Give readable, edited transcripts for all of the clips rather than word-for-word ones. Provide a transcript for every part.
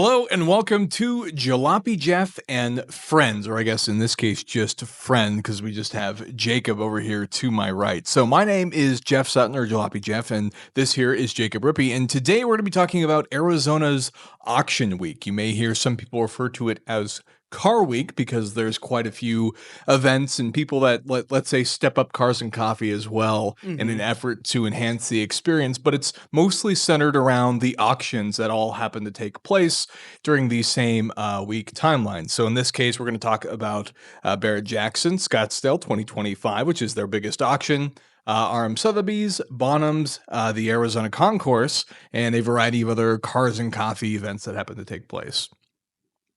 Hello and welcome to Jalopy Jeff and Friends, or I guess in this case, just friend, because we just have Jacob over here to my right. So my name is Jeff Sutton, or Jalopy Jeff, and this here is Jacob Rippey. And today we're going to be talking about Arizona's auction week. You may hear some people refer to it as Car Week because there's quite a few events and people that let's say step up cars and coffee as well in an effort to enhance the experience, but it's mostly centered around the auctions that all happen to take place during the same week timeline. So in this case, we're going to talk about Barrett-Jackson Scottsdale 2025, which is their biggest auction. RM Sotheby's, Bonham's, the Arizona Concourse, and a variety of other cars and coffee events that happen to take place.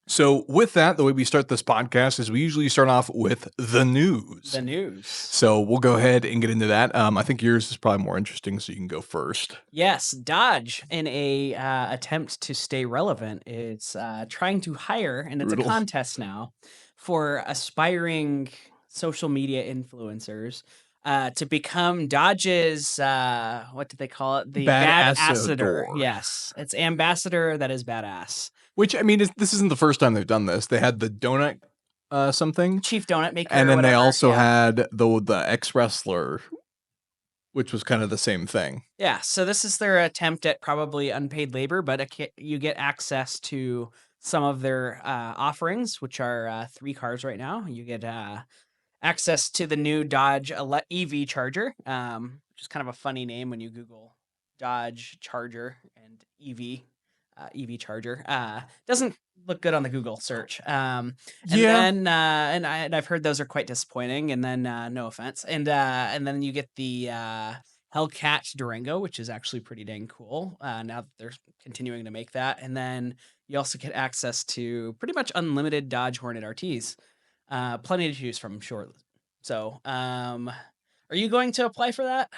So with that, the way we start this podcast is we usually start off with the news. The news. So we'll go ahead and get into that. I think yours is probably more interesting, so you can go first. Yes, Dodge, in a attempt to stay relevant, is trying to hire, and it's Brutal. a contest now, for aspiring social media influencers to become Dodge's, what did they call it? The Bad-assador. Yes, it's ambassador that is badass. Which, I mean, this isn't the first time they've done this. They had the donut something. Chief donut maker. And then whatever. they also had the ex-wrestler, which was kind of the same thing. Yeah, so this is their attempt at probably unpaid labor, but you get access to some of their offerings, which are 3 cars right now. You get access to the new Dodge EV Charger, which is kind of a funny name when you Google Dodge Charger and EV Charger. Doesn't look good on the Google search. And I've heard those are quite disappointing. And then no offense. And then you get the Hellcat Durango, which is actually pretty dang cool. Now that they're continuing to make that. And then you also get access to pretty much unlimited Dodge Hornet RTs. Plenty to choose from, sure. So, are you going to apply for that?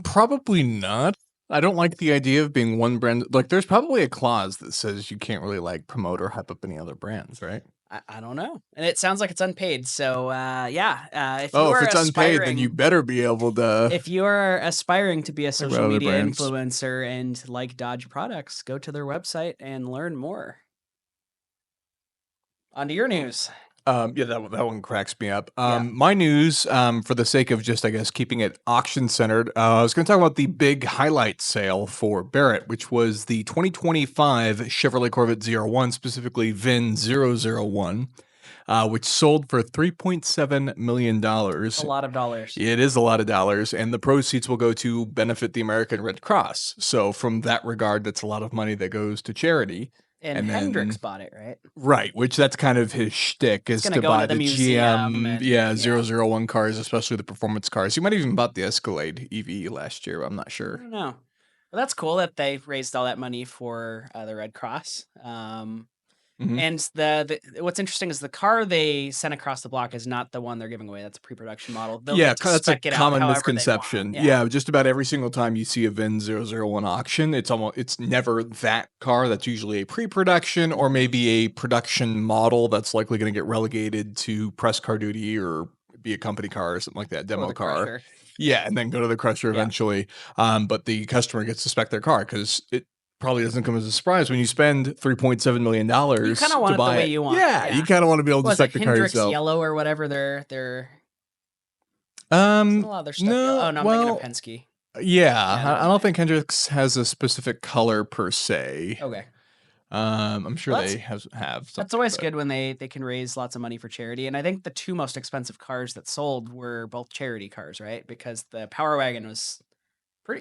Probably not. I don't like the idea of being one brand. Like, there's probably a clause that says you can't really like promote or hype up any other brands, right? I don't know. And it sounds like it's unpaid. So, if it's unpaid, then you better be able to. If you are aspiring to be a social media brands. influencer and like Dodge products, go to their website and learn more. On to your news. That one cracks me up. My news, for the sake of just, I guess, keeping it auction-centered, I was going to talk about the big highlight sale for Barrett, which was the 2025 Chevrolet Corvette ZR1, specifically VIN 001, which sold for $3.7 million. A lot of dollars. It is a lot of dollars, and the proceeds will go to benefit the American Red Cross. So from that regard, that's a lot of money that goes to charity. And Hendrix bought it, right? Right, which that's kind of his shtick, is to buy the GM 001 cars, especially the performance cars. He might have even bought the Escalade EV last year, I'm not sure. I don't know. Well, that's cool that they raised all that money for the Red Cross. And the what's interesting is the car they sent across the block is not the one they're giving away. That's a pre-production model. That's a common misconception. Yeah, just about every single time you see a VIN 001 auction, it's never that car. That's usually a pre-production or maybe a production model that's likely going to get relegated to press car duty or be a company car or something like that, demo car. Crusher. Yeah, and then go to the crusher eventually. But the customer gets to spec their car because it probably doesn't come as a surprise when you spend $3.7 million. You kind of want it the way you want. Yeah, you kind of want to be able to spec the car yourself. Yellow or whatever they're a lot of their stuff. I'm thinking of Penske. Yeah, I don't think Hendrix has a specific color per se. Okay. I'm sure they have. That's always good when they can raise lots of money for charity. And I think the 2 most expensive cars that sold were both charity cars, right? Because the Power Wagon was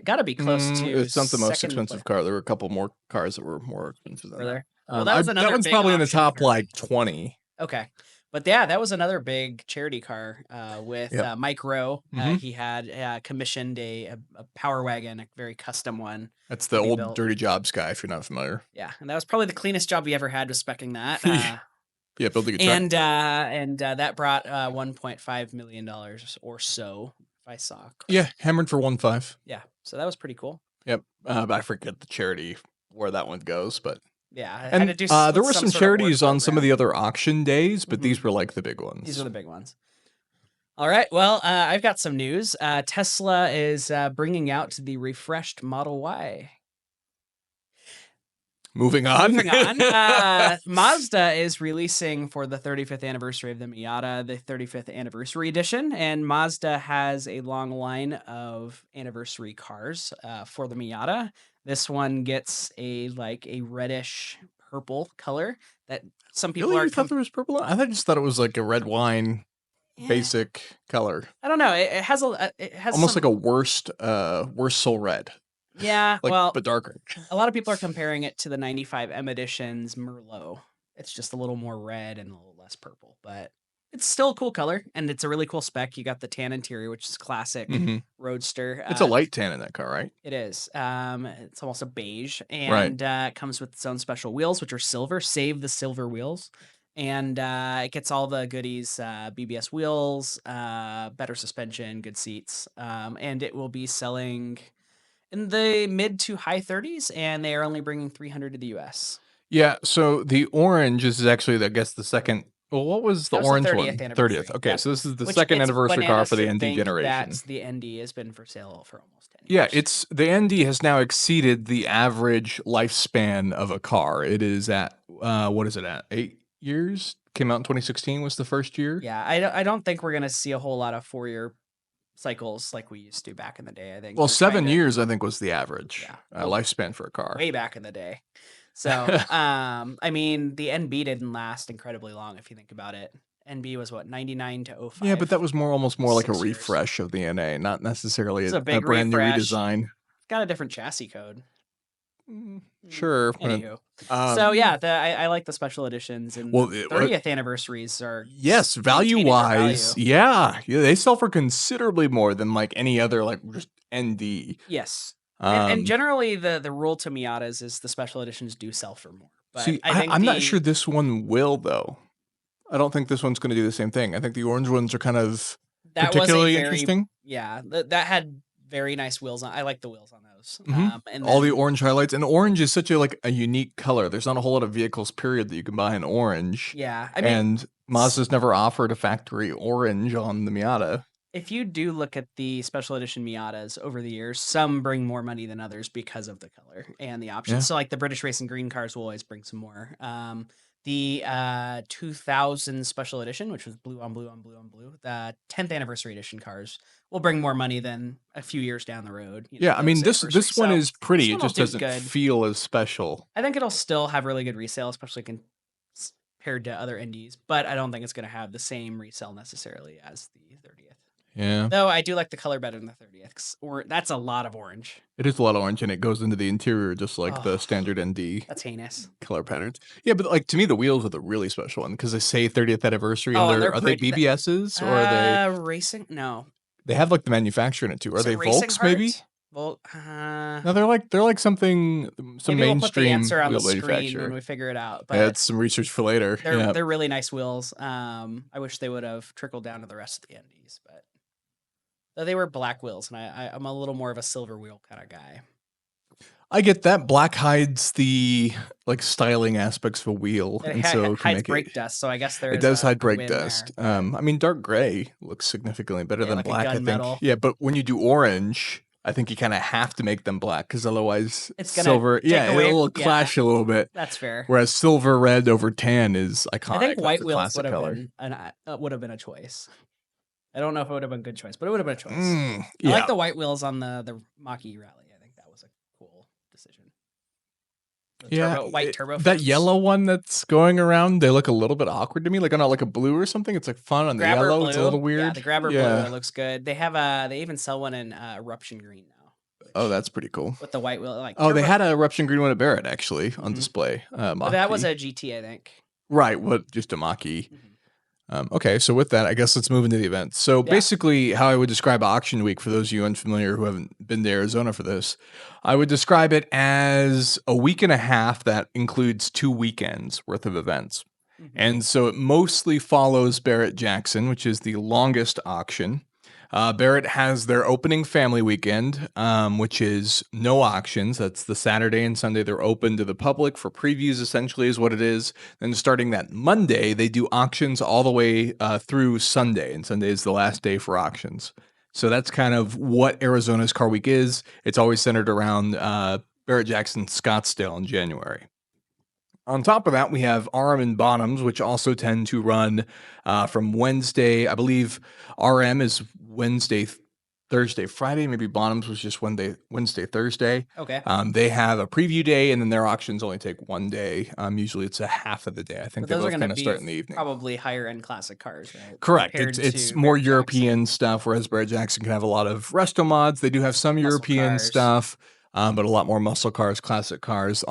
got to be close to. It's not the most expensive car. There were a couple more cars that were more expensive than that. Well, that one's probably in the top like 20. Okay. But yeah, that was another big charity car with Mike Rowe. He had commissioned a Power Wagon, a very custom one. That's the old Dirty Jobs guy, if you're not familiar. Yeah, and that was probably the cleanest job we ever had, was speccing that. Building a truck. And that brought $1.5 million or so, if I saw correctly. Yeah, hammered for 1.5. Yeah, so that was pretty cool. Yep, I forget the charity where that one goes, but yeah, and there were some charities on some of the other auction days, but these were like the big ones. These are the big ones. All right, well, I've got some news. Tesla is bringing out the refreshed Model Y. Moving on. Moving on, Mazda is releasing for the 35th anniversary of the Miata, the 35th anniversary edition, and Mazda has a long line of anniversary cars for the Miata. This one gets a reddish purple color that some people Really? are. You thought there was purple? I just thought it was like a red wine Yeah, basic color. I don't know. It has Almost some, like a worst soul red. yeah. Like, Well, but darker. a lot of people are comparing it to the 95 M Edition's Merlot. It's just a little more red and a little less purple, but it's still a cool color and it's a really cool spec. You got the tan interior, which is classic roadster. It's a light tan in that car, right? It is. It's almost a beige, Right. and it comes with its own special wheels, which are silver. Save the silver wheels, and it gets all the goodies: BBS wheels, better suspension, good seats, and it will be selling in the mid to high 30s, and they are only bringing 300 to the US. Yeah, so the orange is actually, I guess, the second. Well, what was the That was the orange 30th one? anniversary. 30th. Okay, Yep. so this is the Which second it's anniversary car bananas for the to ND think generation. that the ND has been for sale for almost 10 Yeah, years. it's the ND has now exceeded the average lifespan of a car. It is at what is it at? 8 years? Came out in 2016 was the first year. Yeah, I don't think we're gonna see a whole lot of 4-year cycles like we used to back in the day. I think Well, they're trying 7 years I think was the average yeah, well, lifespan for a car. way back in the day. So, I mean, the NB didn't last incredibly long if you think about it. NB was what, 99 to 05? Yeah, but that was almost more like a 6 years. refresh of the NA, not necessarily It's a a big brand new refresh. redesign. Got a different chassis code. Sure. Anywho, so yeah, I like the special editions and Well, 30th anniversaries are yes, value maintaining their wise, value. yeah, they sell for considerably more than like any other like just ND. Yes. And generally the rule to Miatas is the special editions do sell for more. But see, I think I'm not sure this one will though. I don't think this one's going to do the same thing. I think the orange ones are kind of that particularly was a very, interesting. yeah, that had very nice wheels on. I like the wheels on those. And all the then- orange highlights, and orange is such a unique color. There's not a whole lot of vehicles, period, that you can buy in orange. yeah, I mean, And Mazda's never offered a factory orange on the Miata. if you do look at the special edition Miatas over the years, some bring more money than others because of the color and the options. Yeah. So like the British Racing Green cars will always bring some more. The 2000 special edition, which was blue on blue on blue on blue, the 10th anniversary edition cars will bring more money than a few years down the road. Yeah, I mean this one is pretty. This It one will just do doesn't good. feel as special. I think it'll still have really good resale, especially compared to other indies, but I don't think it's going to have the same resale necessarily as the 30th. Yeah. Though I do like the color better than the 30th, or that's a lot of orange. It is a lot of orange, and it goes into the interior just like the standard ND That's heinous. color patterns. Yeah, but like to me, the wheels are the really special one because they say 30th anniversary. Oh, And they're are they pretty- BBSs or are they racing? No, They have like the manufacturer in it too. Are Is it they racing Volks maybe? parts? Well, No, they're like something some maybe we'll put the mainstream answer on the wheel screen manufacturer. when we figure it out. But Yeah, it's some research for later. they're really nice wheels. I wish they would have trickled down to the rest of the NDs, but though they were black wheels, and I'm a little more of a silver wheel kind of guy. I get that. Black hides the like styling aspects of a wheel, and so can hides make brake it. dust, so I guess there It is does a hide brake win dust. there. I mean, dark gray looks significantly better Yeah, than like a black. I think. gunmetal. Yeah, but when you do orange, I think you kind of have to make them black because otherwise, It's gonna silver. take Yeah, away- it'll yeah. clash a little bit. That's fair. Whereas silver red over tan is iconic. I think That's white a wheels classic color. would have been a choice. I don't know if it would have been a good choice, but it would have been a choice. I Yeah, like the white wheels on the Mach-E rally. I think that was a cool decision. The white turbo. That fins. yellow one that's going around, they look a little bit awkward to me. Like on like a blue or something. It's like fun on the Grabber yellow. blue. It's a little weird. Yeah, the grabber Yeah. blue looks good. They have they even sell one in eruption green now. Oh, that's pretty cool. With the white wheel, like Oh, they turbo- had a eruption green one at Barrett actually on Mhm. display. but that was Mach-E. a GT, I think. right. What? Just a Mach-E. Mhm. Okay, so with that, I guess let's move into the event. So Yeah. basically, how I would describe auction week for those of you unfamiliar who haven't been to Arizona for this, I would describe it as a week and a half that includes 2 weekends worth of events. Mhm. And so it mostly follows Barrett Jackson, which is the longest auction. Barrett has their opening family weekend, which is no auctions. That's the Saturday and Sunday. They're open to the public for previews, essentially, is what it is. Then starting that Monday, they do auctions all the way through Sunday. And Sunday is the last day for auctions. So that's kind of what Arizona's Car Week is. It's always centered around Barrett Jackson Scottsdale in January. On top of that, we have RM and Bottoms, which also tend to run from Wednesday. I believe RM is Wednesday, Thursday, Friday. Maybe Bottoms was just Wednesday, Thursday. Okay. They have a preview day, and then their auctions only take one day. Usually it's a half of the day. I think But they those are both going to kind of be start in the evening. probably higher end classic cars, right? Correct. Compared It's to more Barrett-Jackson. European stuff, whereas Barrett-Jackson can have a lot of resto mods. They do have some Muscle European cars. stuff, but a lot more muscle cars, classic cars,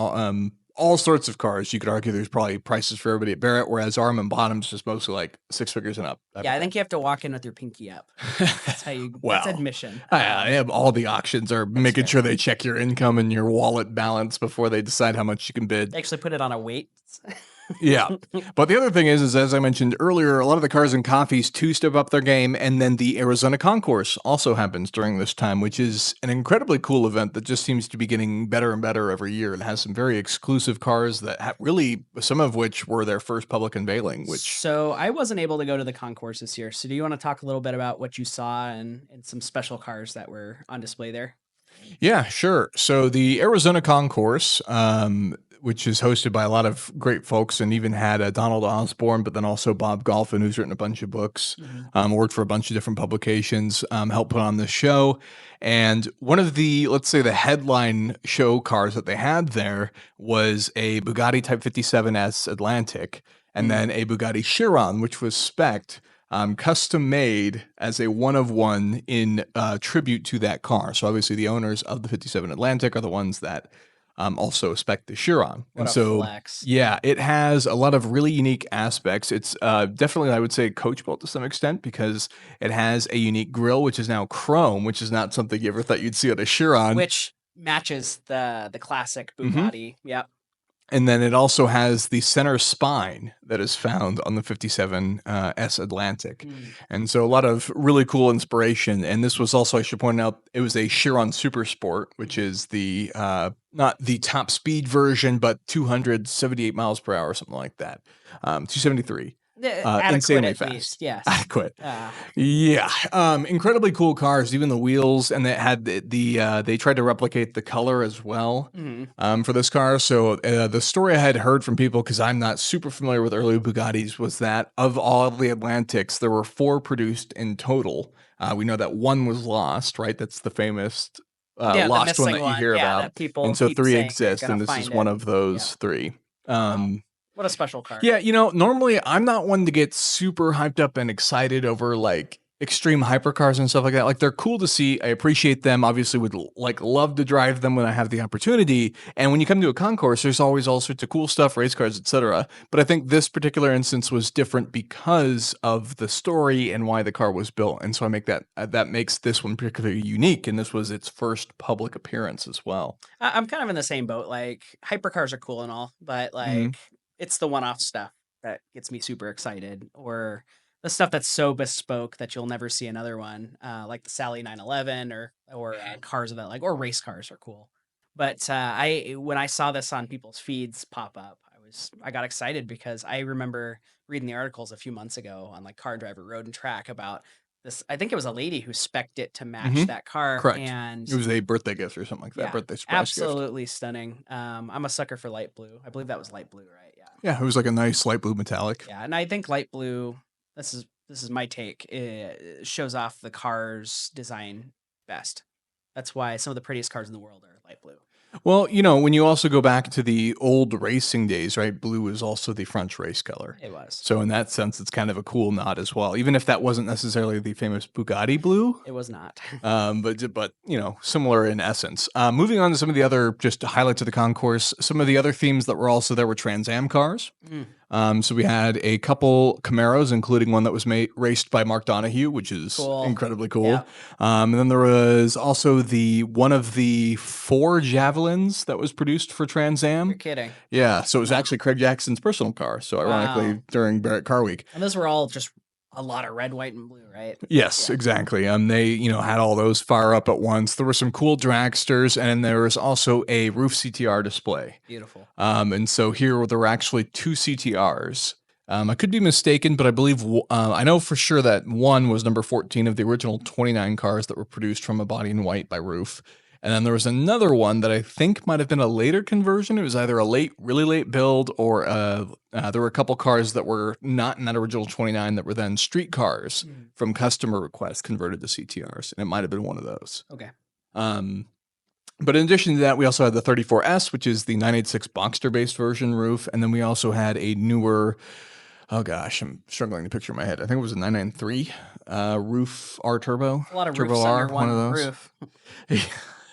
all sorts of cars. You could argue there's probably prices for everybody at Barrett, whereas Arm and Bottom's just mostly like 6 figures and up. Yeah, I think you have to walk in with your pinky up. That's how you. That's Well, admission. all the auctions are making fair. sure they check your income and your wallet balance before they decide how much you can bid. They actually put it on a weight. Yeah. But the other thing is as I mentioned earlier, a lot of the cars and coffees too step up their game. And then the Arizona Concourse also happens during this time, which is an incredibly cool event that just seems to be getting better and better every year. It has some very exclusive cars that have really, some of which were their first public unveiling, which. So I wasn't able to go to the concourse this year. So do you want to talk a little bit about what you saw and some special cars that were on display there? Yeah, sure. So the Arizona Concourse, which is hosted by a lot of great folks and even had Donald Osborne, but then also Bob Golphin, who's written a bunch of books, worked for a bunch of different publications, helped put on this show. And one of the, let's say the headline show cars that they had there was a Bugatti Type 57S Atlantic, and then a Bugatti Chiron, which was spec'd, custom made as a one-of-one in tribute to that car. So obviously the owners of the 57 Atlantic are the ones that also spec the Chiron. What a flex. Yeah, it has a lot of really unique aspects. It's definitely, I would say, coach built to some extent because it has a unique grille, which is now chrome, which is not something you ever thought you'd see on a Chiron. Which matches the classic Bugatti. Yep. And then it also has the center spine that is found on the 57 S Atlantic. And so a lot of really cool inspiration. And this was also, I should point out, it was a Chiron Super Sport, which is the, not the top speed version, but 278 miles per hour or something like that. 273. Insanely at fast. Least, yes. Adequate. Yeah. Incredibly cool cars, even the wheels, and they had they tried to replicate the color as well for this car. So the story I had heard from people, because I'm not super familiar with early Bugattis, was that of all the Atlantics, there were 4 produced in total. We know that one was lost, right? That's the famous lost one that you hear about. And so 3 exist, and this is one of those 3. What a special car. Yeah, normally I'm not one to get super hyped up and excited over like extreme hypercars and stuff like that. Like they're cool to see. I appreciate them. Obviously would love to drive them when I have the opportunity. And when you come to a concourse, there's always all sorts of cool stuff, race cars, etc. But I think this particular instance was different because of the story and why the car was built. And so I make that makes this one particularly unique. And this was its first public appearance as well. I'm kind of in the same boat. Like hypercars are cool and all, but like it's the one-off stuff that gets me super excited, or the stuff that's so bespoke that you'll never see another one, like the Sally 911 or cars of that, like, or race cars are cool. But when I saw this on people's feeds pop up, I got excited because I remember reading the articles a few months ago on like Car Driver Road and Track about this. I think it was a lady who spec'd it to match that car. Correct. And it was a birthday gift or something like that. Birthday surprise gift. Absolutely stunning. I'm a sucker for light blue. I believe that was light blue, right? Yeah, it was like a nice light blue metallic. Yeah, and I think light blue, this is my take, it shows off the car's design best. That's why some of the prettiest cars in the world are light blue. Well, when you also go back to the old racing days, right? Blue is also the French race color. It was. So in that sense, it's kind of a cool nod as well. Even if that wasn't necessarily the famous Bugatti blue. It was not. but similar in essence. Moving on to some of the other just highlights of the concourse, some of the other themes that were also there were Trans Am cars. So we had a couple Camaros, including one that was raced by Mark Donohue, which is incredibly cool. Yeah. And then there was also one of the 4 Javelins that was produced for Trans Am. You're kidding. Yeah. So it was actually Craig Jackson's personal car. So ironically, during Barrett Car Week. And those were all just a lot of red, white, and blue, right? Yes, exactly. They, had all those fire up at once. There were some cool dragsters, and there was also a roof CTR display. Beautiful. And so here there were actually 2 CTRs. I could be mistaken, but I believe I know for sure that one was number 14 of the original 29 cars that were produced from a body in white by Roof. And then there was another one that I think might have been a later conversion. It was either a really late build, or there were a couple cars that were not in that original 29 that were then street cars from customer request converted to CTRs, and it might have been one of those. Okay. But in addition to that, we also had the 34S, which is the 986 Boxster-based version roof, and then we also had a newer, oh gosh, I'm struggling to picture in my head. I think it was a 993 roof R Turbo. A lot of Turbo roofs R, under one of those. roof.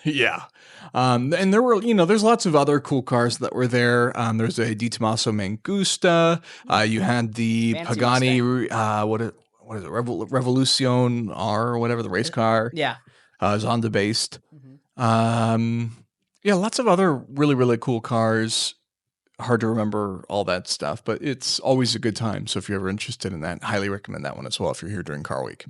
Yeah. And there were, there's lots of other cool cars that were there. There's a Di Tommaso Mangusta. You had the Fancy Pagani, what is it, Revolution R or whatever, the race car. Yeah. Zonda based. Yeah, lots of other really, really cool cars. Hard to remember all that stuff, but it's always a good time. So if you're ever interested in that, highly recommend that one as well if you're here during Car Week.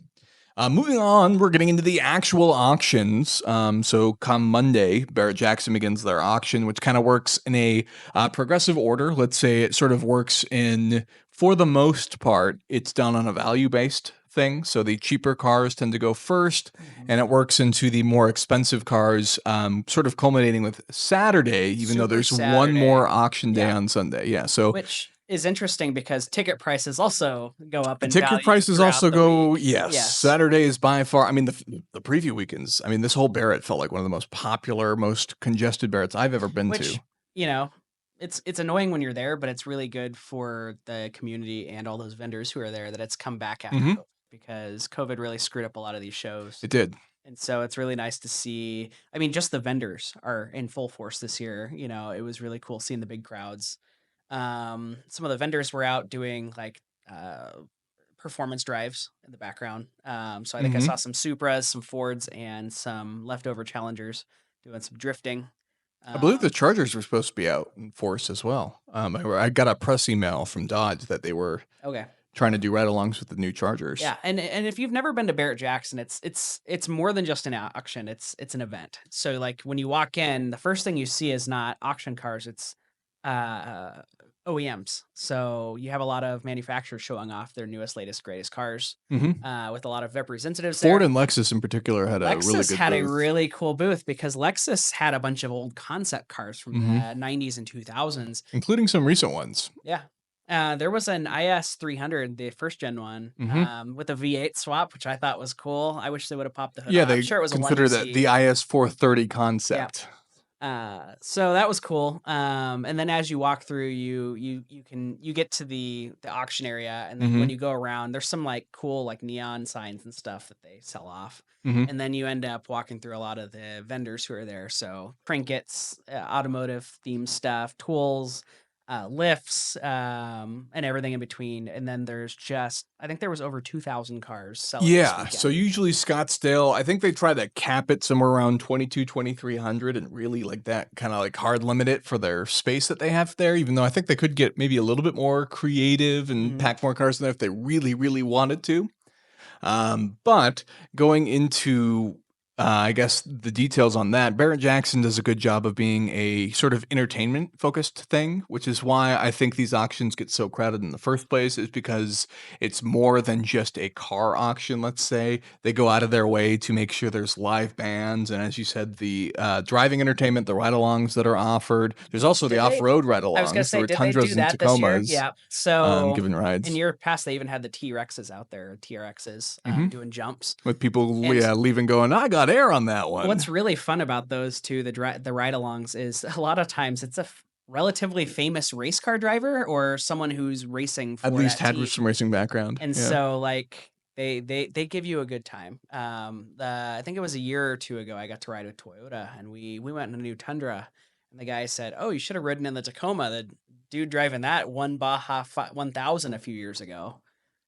Moving on, we're getting into the actual auctions. So come Monday, Barrett-Jackson begins their auction, which kind of works in a progressive order. Let's say it sort of works in, for the most part, it's done on a value-based thing. So the cheaper cars tend to go first, and it works into the more expensive cars, sort of culminating with Saturday, even though there's one more auction day on Sunday. Yeah, so which is interesting because ticket prices also go up in ticket value prices also throughout the go, week. yes. Saturday is by far, I mean, the preview weekends, I mean, this whole Barrett felt like one of the most popular, most congested Barretts I've ever been to. You know, it's annoying when you're there, but it's really good for the community and all those vendors who are there that it's come back after COVID, because COVID really screwed up a lot of these shows. It did. And so it's really nice to see. I mean, just the vendors are in full force this year. You know, it was really cool seeing the big crowds. Some of the vendors were out doing like performance drives in the background. So I think I saw some Supras, some Fords, and some leftover Challengers doing some drifting. I believe the Chargers were supposed to be out in force as well. I got a press email from Dodge that they were trying to do ride-alongs with the new Chargers. Yeah, and if you've never been to Barrett-Jackson, it's more than just an auction. It's an event. So like when you walk in, the first thing you see is not auction cars. It's OEMs. So you have a lot of manufacturers showing off their newest, latest, greatest cars with a lot of representatives. Ford and Lexus in particular had a really good booth. Lexus had a really cool booth because Lexus had a bunch of old concept cars from the 90s and 2000s. Including some recent ones. Yeah. There was an IS 300, the first gen one, with a V8 swap, which I thought was cool. I wish they would have popped the hood. Yeah, off. they I'm sure it was consider that the IS 430 concept. Yeah. So that was cool. And then as you walk through, you get to the auction area, and then when you go around, there's some like cool like neon signs and stuff that they sell off. And then you end up walking through a lot of the vendors who are there. So trinkets, automotive themed stuff, tools, lifts, and everything in between. And then there's I think there was over 2,000 cars selling. Yeah. So usually Scottsdale, I think they try to cap it somewhere around 2,300 and really like that kind of like hard limit it for their space that they have there, even though I think they could get maybe a little bit more creative and pack more cars in there if they really, really wanted to. But going into I guess the details on that, Barrett-Jackson does a good job of being a sort of entertainment-focused thing, which is why I think these auctions get so crowded in the first place, is because it's more than just a car auction, let's say. They go out of their way to make sure there's live bands, and as you said, the driving entertainment, the ride-alongs that are offered. There's also the off-road ride-alongs. I was going to say, did Tundras they do that and Tacomas, this year? Yeah. So giving rides. In year past, they even had the T-Rexes out there, TRXs, doing jumps. With people leaving going, I got air on that one. What's really fun about those two, the ride-alongs, is a lot of times it's a relatively famous race car driver or someone who's racing for at least that had some racing background. And so like they give you a good time. I think it was a year or two ago I got to ride with Toyota, and we went in a new Tundra, and the guy said, "Oh, you should have ridden in the Tacoma. The dude driving that won Baja 1000 a few years ago."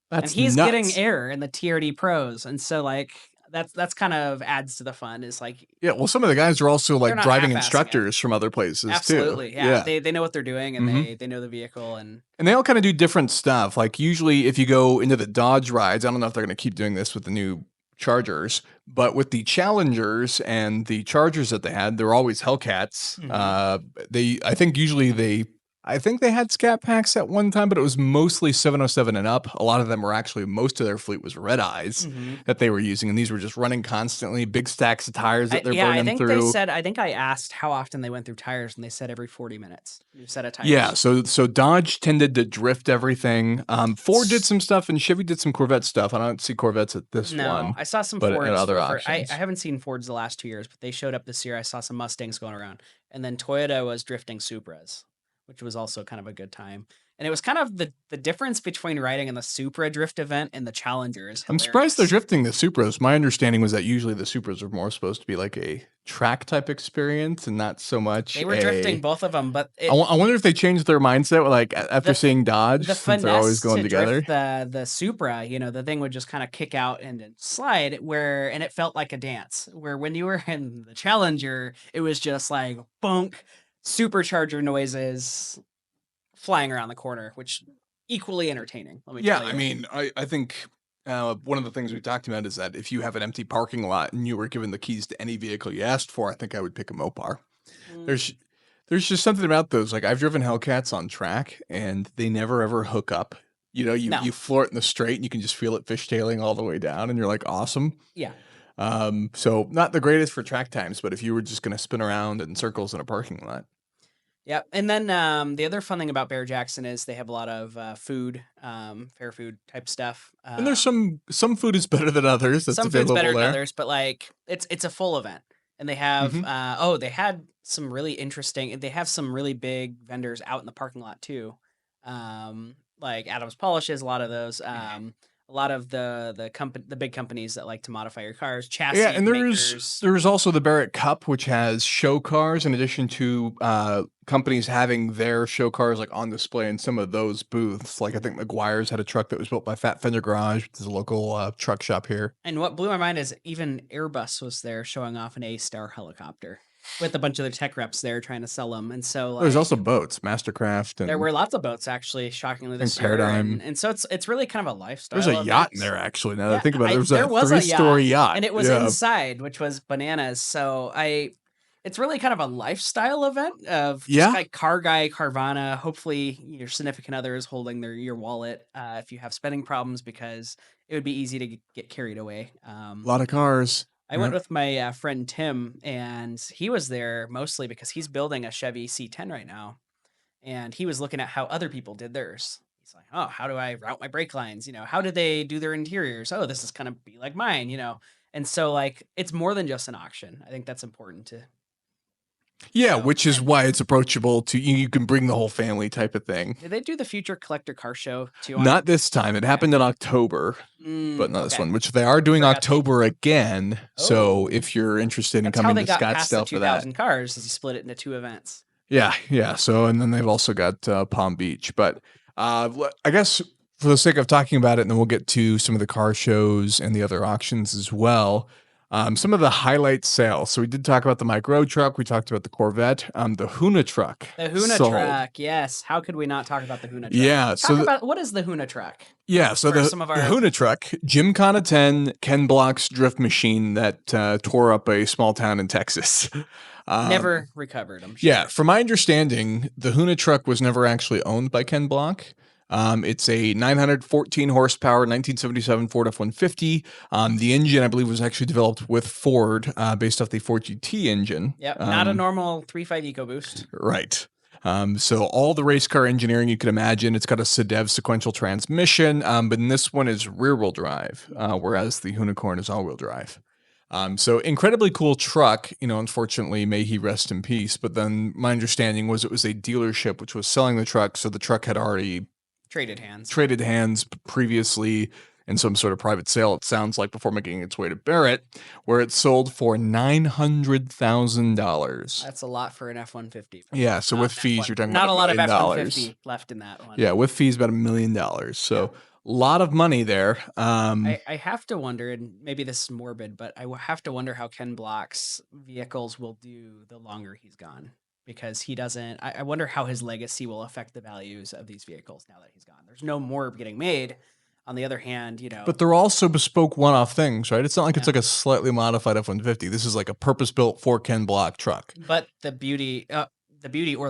And he's nuts. Getting air in the TRD Pros, and so like that's kind of adds to the fun. Is like, yeah, well, some of the guys are also like driving instructors from other places. Absolutely, too. Yeah. They know what they're doing, and they know the vehicle, and they all kind of do different stuff. Like usually, if you go into the Dodge rides, I don't know if they're going to keep doing this with the new Chargers, but with the Challengers and the Chargers that they had, they're always Hellcats. I think usually they I think they had Scat Packs at one time, but it was mostly 707 and up. A lot of them were actually, most of their fleet was Red Eyes Mhm. that they were using, and these were just running constantly, big stacks of tires that they're I burning think they through. said I think I asked how often they went through tires, and they said every 40 minutes, new set of Yeah, tires. so Dodge tended to drift everything. Ford did S some stuff, and Chevy did some Corvette stuff. I don't see Corvettes at this No, one, I saw some but at Fords other for I auctions. haven't seen Fords the last 2 years, but they showed up this year. I saw some Mustangs going around, and then Toyota was drifting Supras, which was also kind of a good time. And it was kind of the difference between riding in the Supra drift event and the Challenger is I'm surprised they're hilarious. drifting the Supras. My understanding was that usually the Supras are more supposed to be like a track type experience and not so much They were drifting a. both of them, but I wonder if they changed their mindset, like after the seeing Dodge, the since they're always finesse going to together. drift the Supra, the thing would just kind of kick out and then slide and it felt like a dance. Where when you were in the Challenger, it was just like bunk, supercharger noises flying around the corner, which equally entertaining, let me Yeah, tell I you. mean, I think one of the things we talked about is that if you have an empty parking lot and you were given the keys to any vehicle you asked for, I think I would pick a Mopar. Mm, There's there's just something about those. Like I've driven Hellcats on track, and they never ever hook up. You know, you no, you floor it in the straight, and you can just feel it fishtailing all the way down, and you're like, awesome. yeah. So not the greatest for track times, but if you were just going to spin around in circles in a parking lot. Yeah, and then the other fun thing about Bear Jackson is they have a lot of food, fair food type stuff. And there's some food is better than others that's Some food's better available than there. others, but like it's a full event, and they have Hmm. they had some really interesting. They have some really big vendors out in the parking lot too, like Adams Polishes, a lot of those. A lot of the big companies that like to modify your cars, Yeah, chassis and there's makers. there's also the Barrett Cup, which has show cars in addition to companies having their show cars like on display in some of those booths. Like I think McGuire's had a truck that was built by Fat Fender Garage, which is a local truck shop here. And what blew my mind is even Airbus was there showing off an A-Star helicopter with a bunch of their tech reps there trying to sell them. And so There's also like boats, Mastercraft, there and were lots of boats actually, shockingly I think this year, and Paradigm. and so it's really kind of a There's a lifestyle yacht event. in there actually. Now that I Yeah, think about it, I there's there a was a yacht, three-story yacht. and it was Yeah, inside, which was bananas. So it's really kind of a lifestyle event of just yeah. like car guy, Carvana. Hopefully, your significant other is holding your wallet if you have spending problems, because it would be easy to get carried away. A lot of cars. I went Yeah. with my friend Tim, and he was there mostly because he's building a Chevy C10 right now, and he was looking at how other people did theirs. He's like, "Oh, how do I route my brake lines? How did they do their interiors? Oh, this is kind of be like mine." And so like it's more than just an auction. I think that's important to Yeah, show. which is And why it's approachable to you can bring the whole family type of thing. did they do the future collector car show too on? Not this time. It Okay. happened in October, but not this Okay. one, which they are I doing forgot they. October again. So Oh, if you're interested in that's how coming they to got past the Scottsdale for that. 2,000 cars. Is he split it into two events? Yeah, yeah. So and then they've also got Palm Beach. But I guess for the sake of talking about it, and then we'll get to some of the car shows and the other auctions as well. Some of the highlight sales. So we did talk about the Mike Road truck. We talked about the Corvette. The Huna truck The Huna sold. truck, yes. How could we not talk about the Huna truck? Yeah. Talk about what is the Huna truck Yeah, so for the some of the our. Huna truck, Gymkhana 10, Ken Block's drift machine that tore up a small town in Texas. Never recovered, I'm Yeah, sure. from my understanding, the Huna truck was never actually owned by Ken Block. It's a 914 horsepower 1977 Ford F-150. The engine, I believe, was actually developed with Ford based off the Ford GT engine. Yep, not a normal 3.5 EcoBoost. Right. So all the race car engineering you could imagine. It's got a SEDEV sequential transmission, but in this one is rear-wheel drive, whereas the Unicorn is all-wheel drive. So incredibly cool truck. Unfortunately, may he rest in peace. But then my understanding was it was a dealership which was selling the truck, so the truck had already Traded hands. previously in some sort of private sale, it sounds like, before making its way to Barrett, where it sold for $900,000. That's a lot for an F-150. Yeah, so Not with an fees, F1 you're talking not about a lot of $1 million. F-150 left in that one. Yeah, with fees, about $1 million. So a lot of money there. I have to wonder, and maybe this is morbid, but have to wonder how Ken Block's vehicles will do the longer he's gone. Because he doesn't, I wonder how his legacy will affect the values of these vehicles now that he's gone. There's no more getting made. On the other hand, But they're also bespoke one-off things, right? It's not like it's Yeah. like a slightly modified F-150. This is like a purpose-built for Ken Block truck. but the beauty or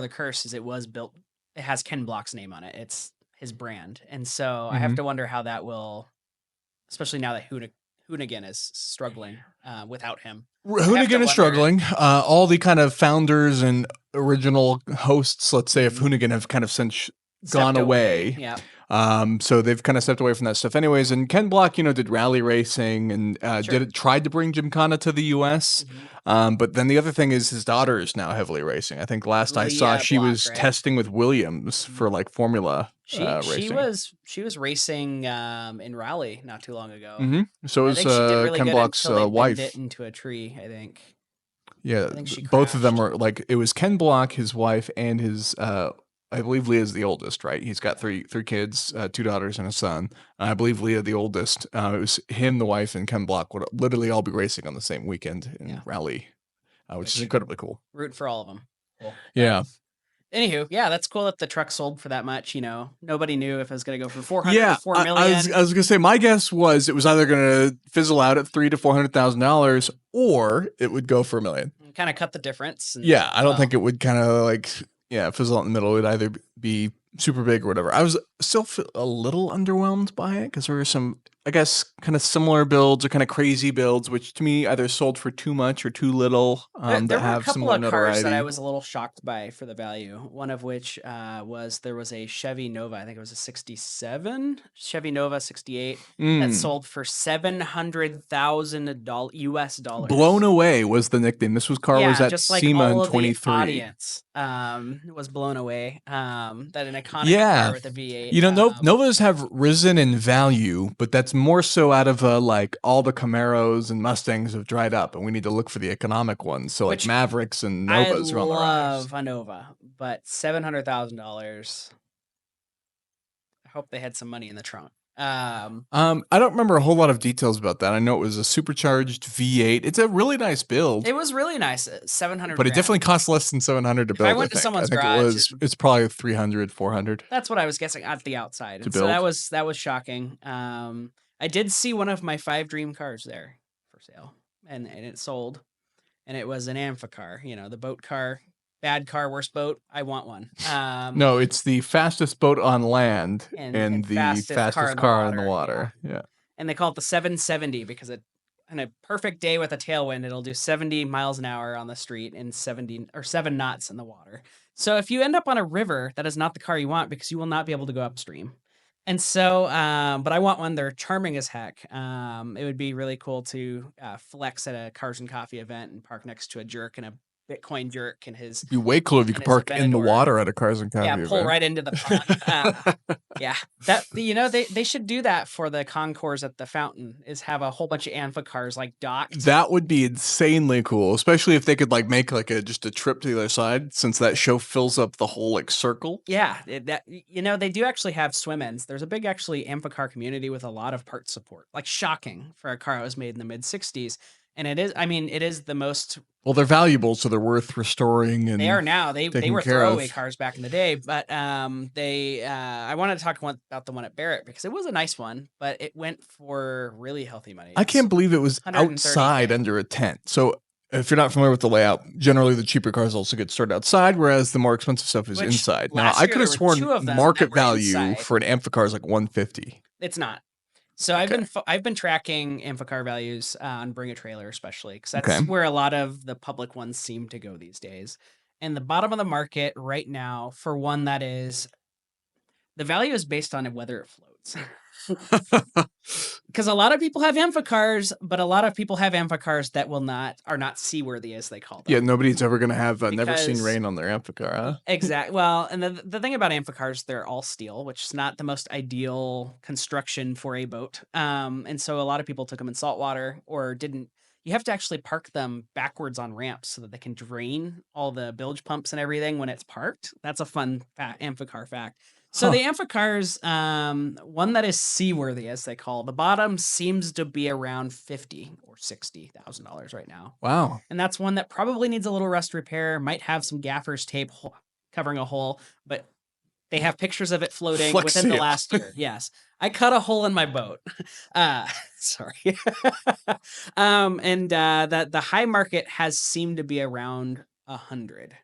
the curse is it was built it has Ken Block's name on it. It's his brand, and so I have Mhm. to wonder how that will, especially now that Hoonigan is struggling without him. I have to Hoonigan is wonder. struggling. All the kind of founders and original hosts, let's say, of Mhm. Hoonigan have kind of since gone Stepped away. away. Yeah, So they've kind of stepped away from that stuff, anyways. And Ken Block, did rally racing and sure. tried to bring Gymkhana to the U.S. Mhm. But then the other thing is his daughter is now heavily racing. I think last I saw, Leah she Block, was right? testing with Williams Mhm. for like Formula She racing. was racing in Raleigh not too long ago, So and I is think she did really Ken good Block's until they binned it wife. into a tree. Yeah, I think she both of them crashed. were like it was Ken Block, his wife, and his I believe Leah's the oldest, right? He's got three kids, two daughters and a son. I believe Leah the oldest. It was him, the wife, and Ken Block would literally all be racing on the same weekend in Yeah, Raleigh, which is which incredibly cool. root for all of them. Cool. Yeah. Anywho, yeah, that's cool that the truck sold for that much. Nobody knew if it was going to go for 400 or Yeah, four I was million. I was gonna say my guess was it was either gonna fizzle out at $300,000 to $400,000 or it would go for $1 million. Kind of cut the difference. And Yeah, I don't well, think it would kind of like fizzle out in the middle. It would either be super big or whatever. I was still a little underwhelmed by it because there were some, I guess, kind of similar builds or kind of crazy builds, which to me either sold for too much or too little. there That were a have couple similar of cars that I notoriety. was a little shocked by for the value. One of which there was a Chevy Nova. I think it was a '67 Chevy Nova '68 that Mm. sold for $700,000 US Blown dollars. away was the nickname. This car was Yeah, at just like SEMA in all of the 23. audience was blown away. That an iconic car Yeah. with a V8. Novas have risen in value, but that's more so out of like all the Camaros and Mustangs have dried up, and we need to look for the economic ones. So like Which Mavericks and I Novas are on the rise. love a Nova, but $700,000. I hope they had some money in the trunk. I don't remember a whole lot of details about that. I know it was a supercharged V8. It's a really nice build, It was really nice. 700 but it definitely grand. cost less than 700 to If I build. I went to think. I someone's think garage, it's probably 300, 400 that's what I was guessing at the outside, to and so build. that was shocking. I did see one of my 5 dream cars there for sale, and it sold, and it was an Amphicar. The boat car, bad car, worst boat. I want one. No, it's the fastest boat on land And and the fastest car fastest in the car in the water. Yeah. water. Yeah. And they call it the 770 because on a perfect day with a tailwind, it'll do 70 miles an hour on the street and 70 or 7 knots in the water. So if you end up on a river, that is not the car you want because you will not be able to go upstream. And so, but I want one. They're charming as heck. It would be really cool to flex at a Cars and Coffee event and park next to a jerk and a Bitcoin jerk and It'd be way cooler if you could park in the Aventador. water at a Cars and Yeah, Coffee pull event. right into the pond. Yeah, they should do that for the concourse at the fountain. Is have a whole bunch of Anfa cars like docked. That would be insanely cool, especially if they could like make like just a trip to the other side, since that show fills up the whole like circle. Yeah, they do actually have swim-ins. There's a big actually Amphicar community with a lot of parts support. Like shocking for a car that was made in the mid '60s, and it is. I mean, it is the most. Well, they're valuable, so they're worth restoring and They are now. They taking were care throwaway of. cars back in the day, but I wanted to talk about the one at Barrett because it was a nice one, but it went for really healthy money. I can't believe it was 130K. outside under a tent. So if you're not familiar with the layout, generally the cheaper cars also get stored outside, whereas the more expensive stuff is Which inside. Now, last I year could have there were 2 sworn of them that market were value inside. for an Amphicar is like 150. It's not. So I've been tracking Amphicar values on Bring a Trailer especially because that's Okay. where a lot of the public ones seem to go these days. And the bottom of the market right now for one that is the value is based on whether it floats. Because a lot of people have Amphicars, but a lot of people have Amphicars that are not seaworthy as they call them. Yeah, nobody's ever going to have never seen Because- rain on their Amphicar, huh? Exactly. Well, and the thing about Amphicars, they're all steel, which is not the most ideal construction for a boat. And so a lot of people took them in saltwater or didn't. You have to actually park them backwards on ramps so that they can drain all the bilge pumps and everything when it's parked. That's a fun Amphicar fact. So Huh. the Amphicars, one that is seaworthy, as they call, the bottom seems to be around $50,000 or $60,000 right now. Wow. And that's one that probably needs a little rust repair, might have some gaffer's tape covering a hole, but they have pictures of it floating Flex within the seal. last year. Yes. I cut a hole in my boat. Sorry. And that the high market has seemed to be around 100.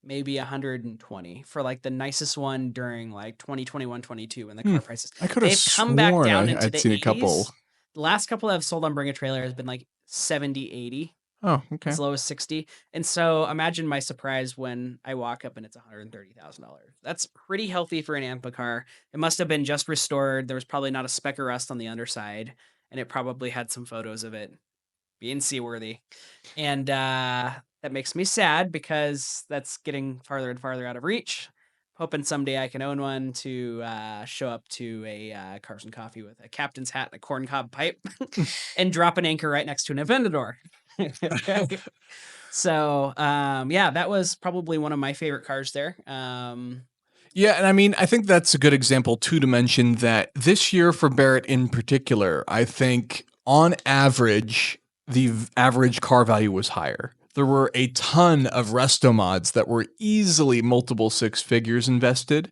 maybe 120 for like the nicest one during like 2021, 22 when the Hmm. car prices. I could have They've come back sworn down into I'd the seen a couple. 80s. The last couple I've sold on Bring a Trailer has been like 70, 80, Oh, okay. as low as 60. And so imagine my surprise when I walk up and it's $130,000. That's pretty healthy for an AMPA car. It must have been just restored. There was probably not a speck of rust on the underside, and it probably had some photos of it being seaworthy. And that makes me sad because that's getting farther and farther out of reach. Hoping someday I can own one to show up to a Cars and Coffee with a captain's hat and a corncob pipe and drop an anchor right next to an Aventador. So yeah, that was probably one of my favorite cars there. Yeah, and I mean, I think that's a good example too to mention that this year for Barrett in particular, I think on average, average car value was higher. There were a ton of resto mods that were easily multiple six figures invested,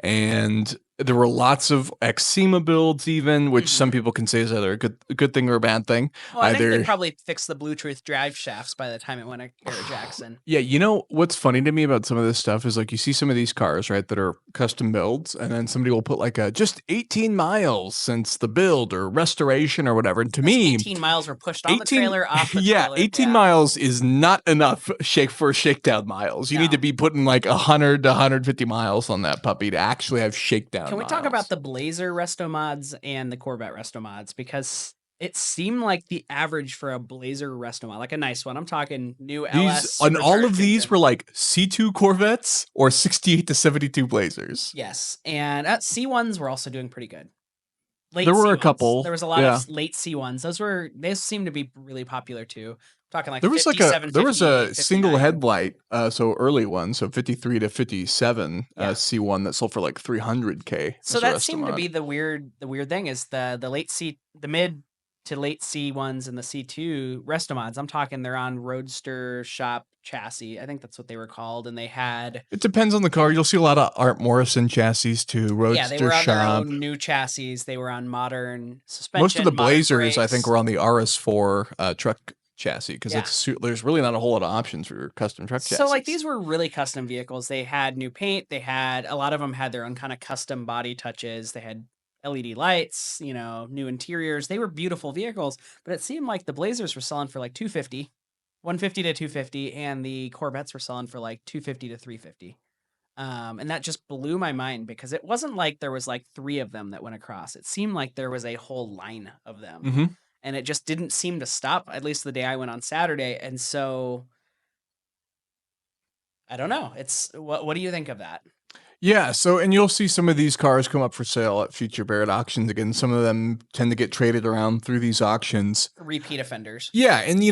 and there were lots of Exima builds, even, which some people can say is either a good thing or a bad thing. Well, I think they Either probably fixed the Bluetooth drive shafts by the time it went to Garrett Jackson. Yeah, you know what's funny to me about some of this stuff is like you see some of these cars, right, that are custom builds, and then somebody will put like a just 18 miles since the build or restoration or whatever. And to Those me, 18 miles were pushed on the 18 trailer, off the yeah, trailer. 18 miles is not enough for shakedown miles. You need to No. be putting like 100 to 150 miles on that puppy to actually have shakedown Can we miles. talk about the Blazer resto mods and the Corvette resto mods? Because it seemed like the average for a Blazer resto mod, like a nice one. I'm talking new These LS and all supercharged of these engine. were like C2 Corvettes or 68 to 72 Blazers. Yes, and C1s were also doing pretty good. Late There were a C1s. couple, There was a lot yeah. of late C1s. Those seemed to be really popular too. I'm talking like There was like a 57, there was 58, a single 59. headlight, so early one, so 53 to 57 Yeah. C1 that sold for like 300K So as a that resto seemed to mod. be the weird thing is the mid to late C1s and the C2 resto mods. I'm talking they're on Roadster shop chassis. I think that's what they were called, and they had It depends on the car. You'll see a lot of Art Morrison chassis too, yeah, they Roadster were on their shop. own new chassis. They were on modern Most of the suspension, modern Blazers, I think, brakes. were on the RS4 truck chassis because Yeah. there's really not a whole lot of options for custom truck So like chassis. these were really custom vehicles. They had new paint. They had a lot of them had their own kind of custom body touches. They had LED lights, new interiors. They were beautiful vehicles, but it seemed like the Blazers were selling for like 250, 150 to 250, and the Corvettes were selling for like 250 to 350. And that just blew my mind because it wasn't like there was like three of them that went across. It seemed like there was a whole line of them. Mm-hmm. And it just didn't seem to stop, at least the day I went on Saturday. And so I don't know. What do you think of that? Yeah, so and you'll see some of these cars come up for sale at future Barrett auctions again. Some of them tend to get traded around through these auctions. Repeat offenders. Yeah, and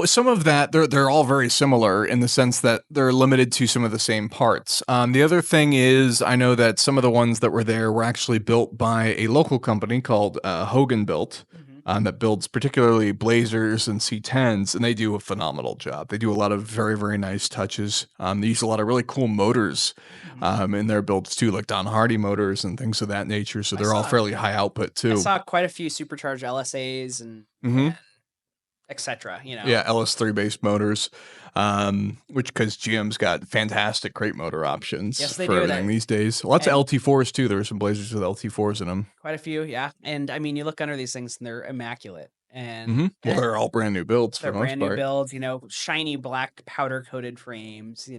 some of that they're all very similar in the sense that they're limited to some of the same parts. The other thing is, I know that some of the ones that were there were actually built by a local company called Hogan Built. That builds particularly Blazers and C10s, and they do a phenomenal job. They do a lot of very, very nice touches. They use a lot of really cool motors in their builds too, like Don Hardy motors and things of that nature. So they're all fairly high output I too. saw quite a few supercharged LSAs and etc. Yeah, LS3 based motors, which because GM's got fantastic crate motor options Yes, they for do. everything these days. Lots of LT4s too. There were some Blazers with LT4s in them. Quite a few, yeah. And I mean, you look under these things and they're immaculate. Well, they're all brand new builds for they're the most brand new part. builds, shiny black powder coated frames.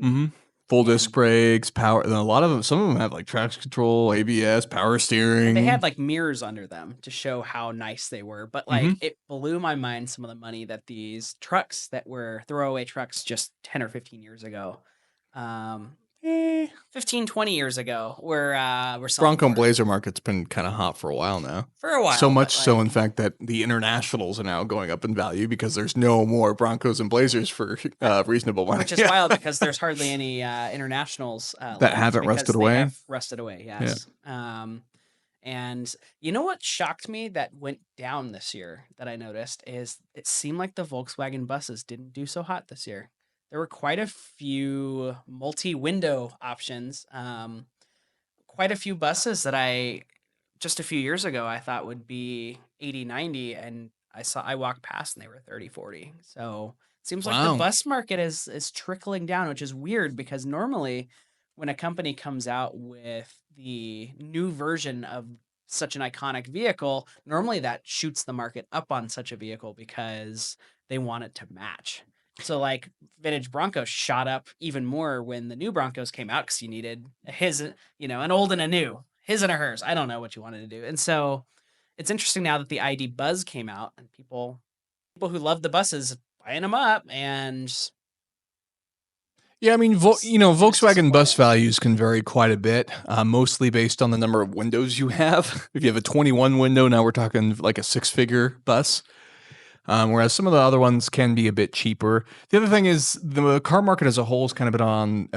Full disc brakes, power. And a lot of them, some of them have like traction control, ABS, power steering. They had like mirrors under them to show how nice they were. But like it blew my mind some of the money that these trucks that were throwaway trucks just 10 or 15 years ago. 15, 20 years ago were selling Bronco and for. Blazer market's been kind of hot for a while now. For a while. So much so, in fact, that the internationals are now going up in value because there's no more Broncos and Blazers for reasonable money. Which is wild because there's hardly any internationals that haven't rusted away. Have rusted away, yes. Yeah. And you know what shocked me that went down this year that I noticed is it seemed like the Volkswagen buses didn't do so hot this year. There were quite a few multi-window options. Quite a few buses that I just a few years ago I thought would be 80, 90, and I walked past and they were 30, 40. So Seems like the Wow. bus market is trickling down, which is weird because normally when a company comes out with the new version of such an iconic vehicle, normally that shoots the market up on such a vehicle because they want it to match. So like vintage Broncos shot up even more when the new Broncos came out because you needed an old and a new, his and a hers. I don't know what you wanted to do. And so it's interesting now that the ID Buzz came out and people who love the buses buying them up and Yeah, I mean, used to Volkswagen support bus it. values can vary quite a bit, mostly based on the number of windows you have. If you have a 21 window, now we're talking like a six-figure bus. Whereas some of the other ones can be a bit cheaper. The other thing is the car market as a whole has kind of been on,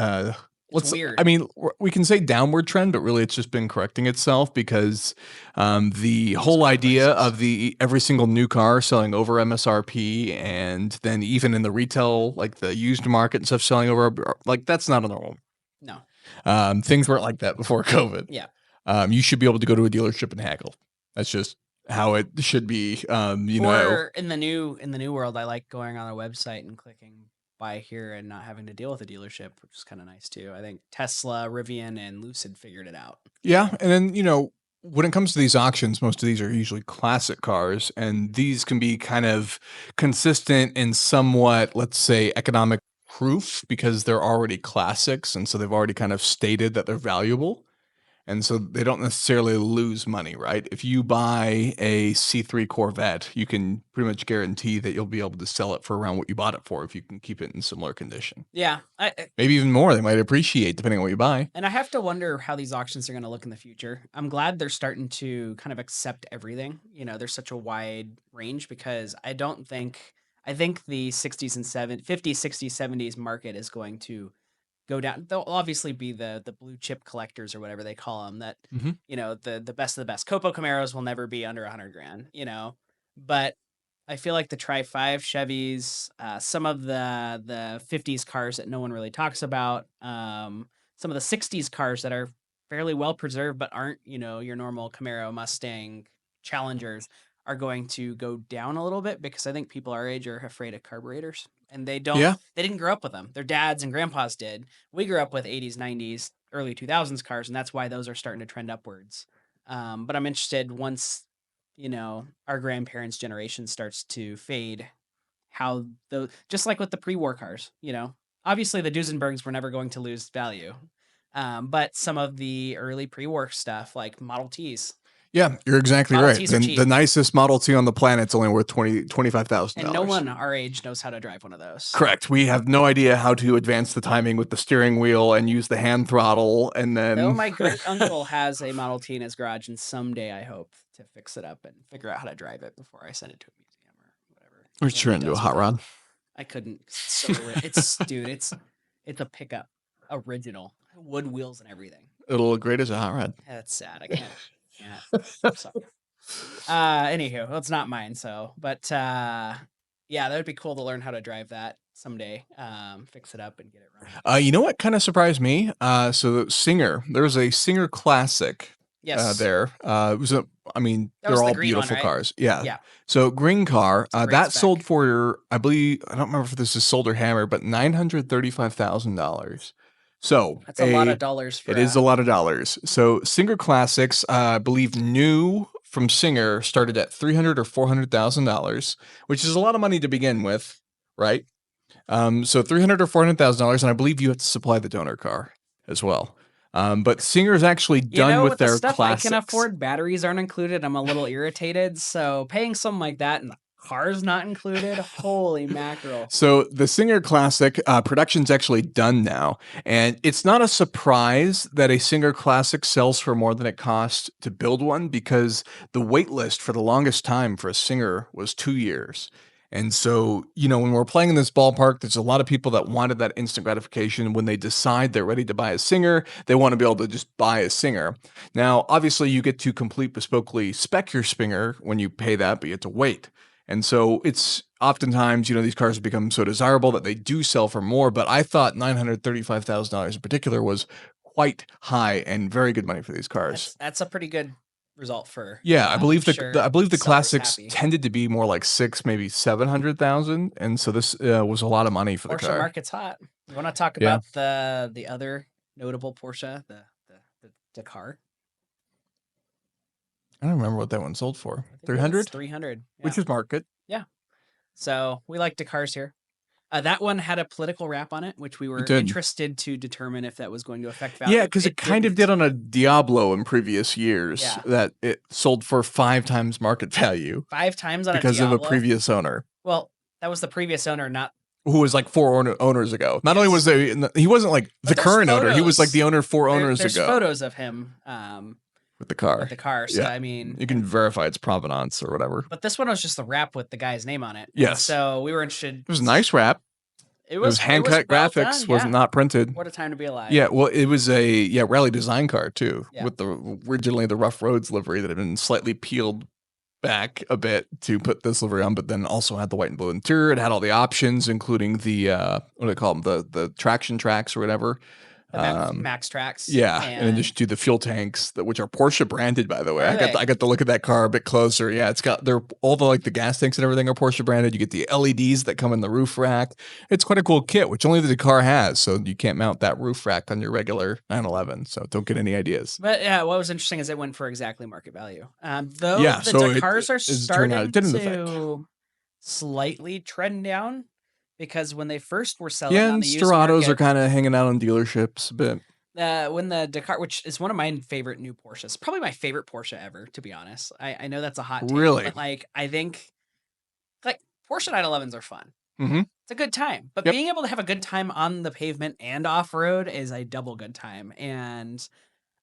It's I weird. mean, we can say downward trend, but really it's just been correcting itself because the Used whole car idea prices. of the every single new car selling over MSRP, and then even in the retail, like the used market and stuff selling over, like that's not a normal. No. Things weren't like that before COVID. Yeah. You should be able to go to a dealership and haggle. That's just how it should be. Or in the new world, I like going on a website and clicking buy here and not having to deal with a dealership, which is kind of nice too. I think Tesla, Rivian, and Lucid figured it out. Yeah, and then when it comes to these auctions, most of these are usually classic cars, and these can be kind of consistent and somewhat, let's say, economic proof because they're already classics, and so they've already kind of stated that they're valuable. And so they don't necessarily lose money, right? If you buy a C3 Corvette, you can pretty much guarantee that you'll be able to sell it for around what you bought it for if you can keep it in similar condition. Yeah, Maybe even more. They might appreciate depending on what you buy. and I have to wonder how these auctions are going to look in the future. I'm glad they're starting to kind of accept everything. There's such a wide range because I think the 60s and 50s, 60s, 70s market is going to go down. There'll obviously be the blue chip collectors or whatever they call them that, Mhm. the best of the best. Copo Camaros will never be under 100 grand, but I feel like the Tri 5 Chevys, some of the 50s cars that no one really talks about, some of the 60s cars that are fairly well preserved but aren't, your normal Camaro, Mustang, Challengers are going to go down a little bit because I think people our age are afraid of carburetors and Yeah. they didn't grow up with them. Their dads and grandpas did. We grew up with 80s, 90s, early 2000s cars, and that's why those are starting to trend upwards. But I'm interested once, our grandparents' generation starts to fade, how those, just like with the pre war cars, obviously the Duesenbergs were never going to lose value. But some of the early pre war stuff, like Model Ts, Yeah, you're exactly Model right. Ts are The cheap, nicest Model T on the planet's only worth and no $25,000. one our age knows how to drive one of those. Correct. We have no idea how to advance the timing with the steering wheel and use the hand throttle, and Though then my great uncle has a Model T in his garage, and someday I hope to fix it up and figure out how to drive it before I send it to a museum or whatever we're family turning into a does with hot it. rod. I couldn't. It's dude. It's a pickup, original wood wheels and everything. It'll look great as a hot rod. That's sad. I can't. Can't. So, anywho, well, it's not mine. So, but yeah, that would be cool to learn how to drive that someday. Fix it up and get it running. You know what kind of surprised me? So Singer, there was a Singer Classic. Yes, There, it was a. I mean, that they're was the all green one, beautiful right? cars. Yeah. Yeah, So green car, it's a great that sold spec. for, I believe, I don't remember if this is sold or hammer, but $935,000. So That's a lot of dollars for it is a a. lot of dollars. So Singer Classics, I believe, new from Singer started at $300,000 or $400,000, which is a lot of money to begin with, right? So $300,000 or $400,000, and I believe you have to supply the donor car as well. But Singer's actually done with With the their stuff I can classics. afford, batteries aren't included. I'm a little irritated. So paying something like that and the car's not included, holy mackerel. So the Singer Classic production's actually done now, and it's not a surprise that a Singer Classic sells for more than it costs to build one because the wait list for the longest time for a Singer was 2 years. And so, when we're playing in this ballpark, there's a lot of people that wanted that instant gratification. When they decide they're ready to buy a Singer, they want to be able to just buy a Singer. Now, obviously, you get to complete bespokely spec your Singer when you pay that, but you have to wait. And so it's oftentimes, these cars have become so desirable that they do sell for more. But I thought $935,000 in particular was quite high and very good money for these cars. That's a pretty good result for. Yeah, I believe I'm sure I believe the seller's classics happy. tended to be more like 6, maybe 700,000, and so this was a lot of money for the Porsche car. market's hot. You want to talk Yeah, about the other notable Porsche, the Dakar? I don't remember what that one sold for. I think it was 300, 300. Yeah, which is market. yeah. So we like Dakars here. That one had a political wrap on it, which we It were did. interested to determine if that was going to affect Yeah, value. because it It kind of didn't. did on a Diablo in previous years, Yeah, that it sold for 5 times market value 5 times on a because of a Diablo. previous owner Well, that was the previous owner, not. who was like 4 owners ago. Not only was Yes, he wasn't like the but there's current owner, he was like photos. the owner 4 owners There's ago photos of him with the with car. the car. So Yeah, I mean, you can verify its provenance or whatever. but this one was just the wrap with the guy's name on it, and Yes, so we were interested. it was a nice wrap. It was It was hand-cut well graphics, done. wasn't Yeah, not printed. what a time to be alive. Yeah, well, it was a rally design car too, Yeah. with the originally the Rough Roads livery that had been slightly peeled back a bit to put this livery on, but then also had the white and blue interior. It had all the options, including the what do they call them, the traction tracks or whatever. The Max Tracks. Yeah, in And addition to the fuel tanks, which are Porsche branded, by the way. Are I they? got to look at that car a bit closer. Yeah, it's got all the like the gas tanks and everything are Porsche branded. You get the LEDs that come in the roof rack. It's quite a cool kit, which only the car has, so you can't mount that roof rack on your regular 911. So don't get any ideas. But yeah, what was interesting is it went for exactly market value. Though Yeah, the so Dakars are as it turned out, starting it didn't affect. to slightly trend down because when they first were selling Yeah, on and the used Storados are market, kind of hanging out on dealerships a bit. when the Dakar, which is one of my favorite new Porsches, probably my favorite Porsche ever, to be honest. I know that's a hot take, Really? but like I think like Porsche 911s are fun. Mm-hmm. It's a good time, but Yep. being able to have a good time on the pavement and off road is a double good time. And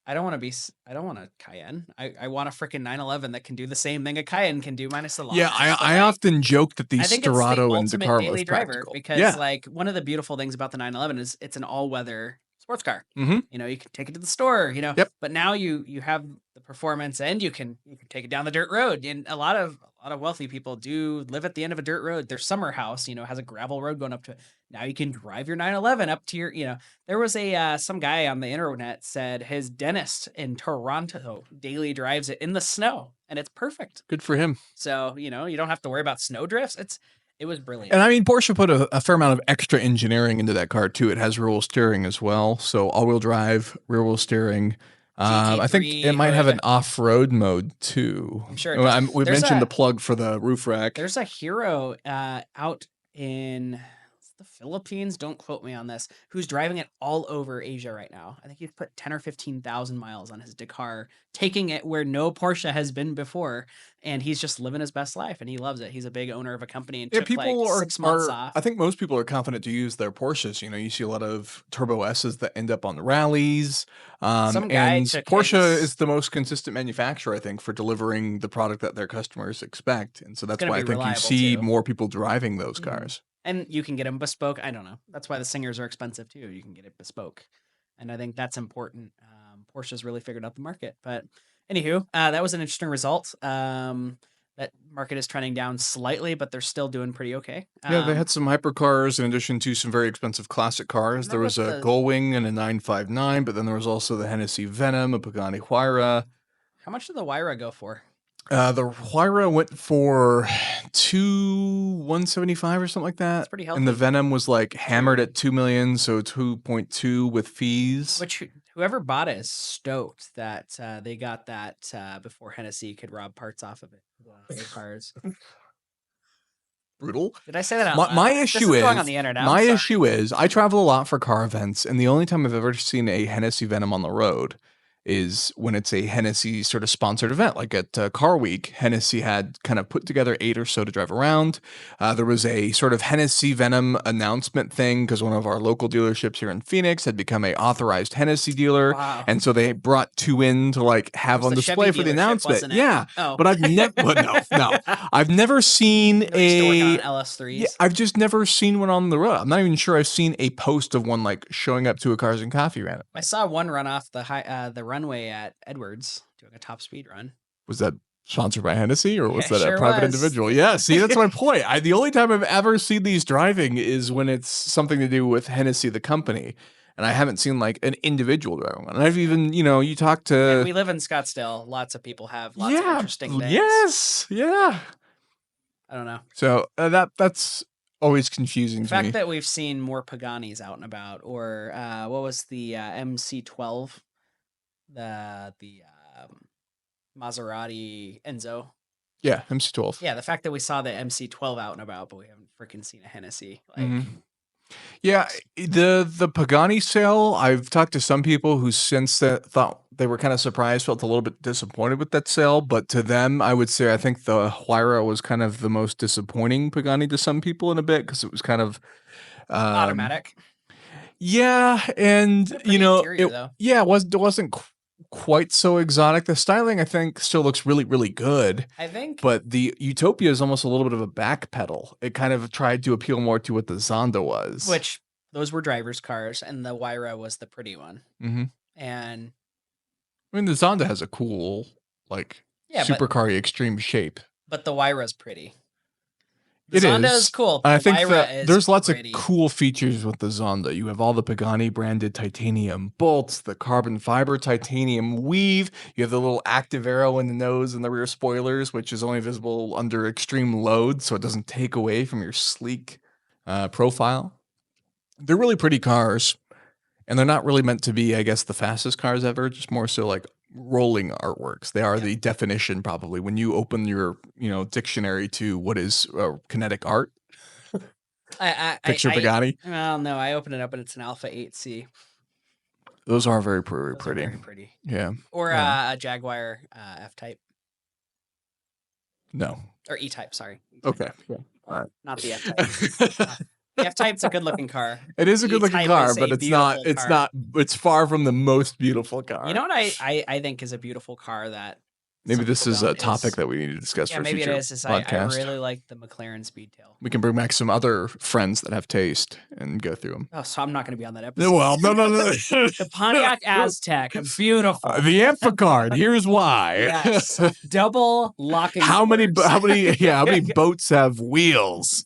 I don't want to be. I don't want a Cayenne. I want a freaking 911 that can do the same thing a Cayenne can do, minus the long. Yeah, I often joke that the I think it's the Storado and ultimate Dakar are daily most driver practical. because, Yeah. like, one of the beautiful things about the 911 is it's an all-weather sports car. Mm-hmm. You know, you can take it to the store. You know, Yep. but now you have the performance and you can take it down the dirt road. And a lot of wealthy people do live at the end of a dirt road. Their summer house, has a gravel road going up to it. Now you can drive your 911 up to your. There was a some guy on the internet said his dentist in Toronto daily drives it in the snow, and it's perfect. Good for him. So you don't have to worry about snow drifts. It was brilliant. And I mean, Porsche put a fair amount of extra engineering into that car too. It has rear wheel steering as well, so all-wheel drive, rear wheel steering. I think it might have an off-road mode too. I'm sure it does. We mentioned the plug for the roof rack. There's a hero out in the Philippines, don't quote me on this, who's driving it all over Asia right now. I think he's put 10 or 15,000 miles on his Dakar, taking it where no Porsche has been before, and he's just living his best life, and he loves it. He's a big owner of a company and took people like 6 months off. I think most people are confident to use their Porsches. You see a lot of Turbo S's that end up on the rallies. Some guy and took Porsche his- is the most consistent manufacturer, I think, for delivering the product that their customers expect. And so that's gonna why I be think you reliable, see too. more people driving those Mhm. cars. And you can get them bespoke. I don't know. That's why the Singers are expensive too. You can get it bespoke, and I think that's important. Porsche's really figured out the market. But anywho, that was an interesting result. That market is trending down slightly, but they're still doing pretty okay. Yeah, they had some hypercars in addition to some very expensive classic cars. There Remember was a the- Gullwing and a 959, but then there was also the Hennessy Venom, a Pagani Huayra. How much did the Wyra go for? The Huayra went for 175 or something like that. That's pretty healthy. And the Venom was like hammered at 2 million, so 2.2 with fees. Which whoever bought it is stoked that they got that before Hennessy could rob parts off of it. The cars. Brutal. Did I say that out loud? My This issue going is on the internet. I'm my sorry. issue is I travel a lot for car events, and the only time I've ever seen a Hennessy Venom on the road is when it's a Hennessy sort of sponsored event, like at Car Week. Hennessy had kind of put together 8 or so to drive around. There was a sort of Hennessy Venom announcement thing because one of our local dealerships here in Phoenix had become a authorized Hennessy dealer, Wow. and so they brought 2 in to like have It was on the display Chevy for the dealership, announcement. wasn't it? Yeah, Oh. but I've never no, I've never seen They were still working a on LS3s. yeah, I've just never seen one on the road. I'm not even sure I've seen a post of one like showing up to a Cars and Coffee run. I saw one run off the runway at Edwards doing a top speed run. Was that sponsored by Hennessy or was Yeah, that sure a private was. individual? Yeah, see, that's my point. The only time I've ever seen these driving is when it's something to do with Hennessy, the company. And and I haven't seen like an individual driving one. And I've even, you talk And to we live in Scottsdale. Lots of people have lots of yeah, interesting things. yes, yeah. I don't know. So that's always confusing The to me. fact that we've seen more Paganis out and about, or what was the MC12, the Maserati Enzo. Yeah, MC12. Yeah, the fact that we saw the MC12 out and about, but we haven't freaking seen a Hennessy. Like, Yeah, the Pagani sale, I've talked to some people who since that thought they were kind of surprised, felt a little bit disappointed with that sale, but to them, I would say I think the Huayra was kind of the most disappointing Pagani to some people in a bit because it was kind of um automatic. yeah, and Had a pretty interior though. yeah, it wasn't quite so exotic. The styling I think still looks really really good. I think, But the Utopia is almost a little bit of a backpedal. It kind of tried to appeal more to what the Zonda was. which those were drivers' cars, and the Huayra was the pretty one. Mhm. And I mean, the Zonda has a cool, like, yeah, supercar extreme shape. but the Huayra's pretty. The It Zonda is. is cool. And I The think Huayra that is there's lots pretty. of cool features with the Zonda. You have all the Pagani branded titanium bolts, the carbon fiber titanium weave. You have the little active arrow in the nose and the rear spoilers, which is only visible under extreme load, so it doesn't take away from your sleek profile. They're really pretty cars. And they're not really meant to be, I guess, the fastest cars ever, just more so like rolling artworks. They are the definition, probably. When you open your, dictionary to what is kinetic art, picture Pagani. Well, no, I open it up and it's an Alpha 8C. Those are very, Those pretty. are very pretty. Yeah. Or yeah. a Jaguar F-Type. No. Or E-Type, sorry. Okay. Yeah. All right. Not the F-Type. The F-Type's a good-looking car. It is a good-looking E-Type car, is but a it's not. beautiful It's car. not. It's far from the most beautiful car. You know what I think is a beautiful car that maybe some this people is a don't topic that we need to discuss yeah, for a maybe it future is. I podcast. really like the McLaren Speedtail. We can bring back some other friends that have taste and go through them. Oh, so I'm not going to be on that episode. Well, no. The Pontiac Aztec, beautiful. The Amphicar. Here's why. Yes, double locking. How many doors. boats have wheels?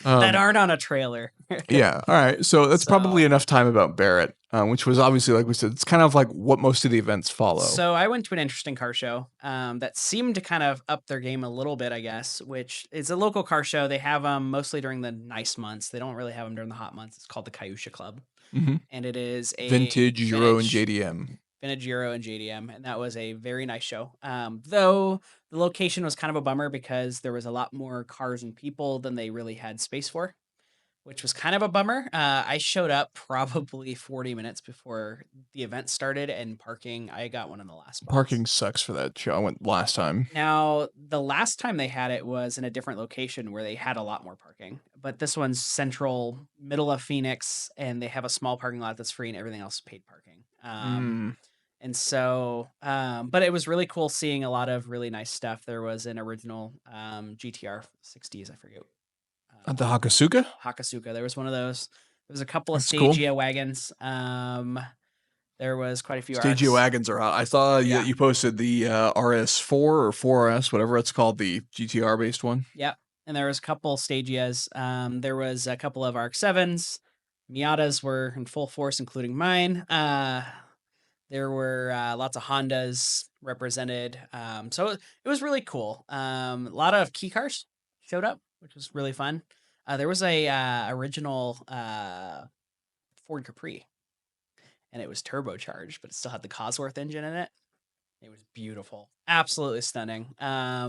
That aren't on a trailer. Yeah. All right. So that's probably enough time about Barrett, which was obviously, like we said, it's kind of like what most of the events follow. So I went to an interesting car show that seemed to kind of up their game a little bit, I guess, which is a local car show. They have them mostly during the nice months. They don't really have them during the hot months. It's called the Cayusha Club. And it is a vintage Euro and JDM. Vintage Euro and JDM, and that was a very nice show. Though the location was kind of a bummer because there was a lot more cars and people than they really had space for, which was kind of a bummer. I showed up probably 40 minutes before the event started, and parking, I got one in the last spots. Parking sucks for that show. I went last time. Now, the last time they had it was in a different location where they had a lot more parking, but this one's central, middle of Phoenix, and they have a small parking lot that's free and everything else is paid parking. And so, but it was really cool seeing a lot of really nice stuff. There was an original GTR 60s, I forget. The Hakasuka? Hakasuka. There was one of those. There was a couple of That's Stagia cool. wagons. There was quite a few Stagia RS. wagons are out. I saw you posted the RS4 or 4RS, whatever it's called, the GTR based one. Yep. And there was a couple Stagias. There was a couple of RX-7s. Miatas were in full force, including mine. There were lots of Hondas represented. So it was really cool. A lot of key cars showed up, which was really fun. There was a original Ford Capri, and it was turbocharged, but it still had the Cosworth engine in it. It was beautiful, absolutely stunning. A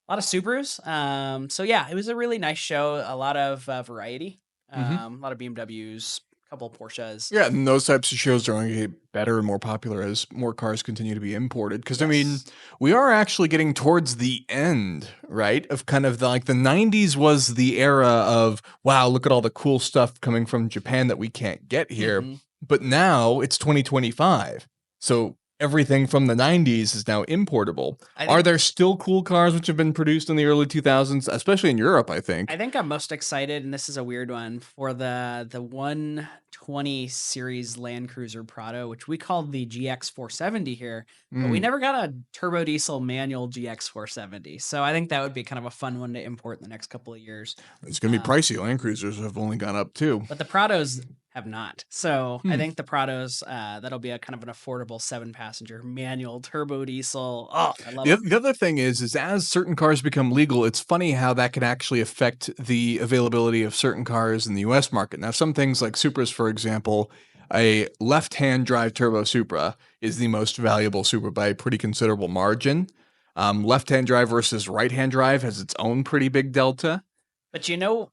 lot of Subarus. So yeah, it was a really nice show. A lot of variety. A lot of BMWs, a couple of Porsches. Yeah, and those types of shows are going to get better and more popular as more cars continue to be imported. Because, I mean, we are actually getting towards the end, right? Of kind of the 90s was the era of, wow, look at all the cool stuff coming from Japan that we can't get here. But now it's 2025. So everything from the 90s is now importable. Are there still cool cars which have been produced in the early 2000s, especially in Europe, I think? I think I'm most excited, and this is a weird one, for the 120 series Land Cruiser Prado, which we called the GX470 here, but we never got a turbo diesel manual GX470. So I think that would be kind of a fun one to import in the next couple of years. It's going to be pricey. Land Cruisers have only gone up too. But the Prado's have not. So I Hmm. think the Prados, that'll be a kind of an affordable 7-passenger manual turbo diesel. Oh, I love them. The other thing is as certain cars become legal, it's funny how that could actually affect the availability of certain cars in the US market. Now, some things like Supras, for example, a left-hand drive turbo Supra is the most valuable Supra by a pretty considerable margin. Left-hand drive versus right-hand drive has its own pretty big delta. But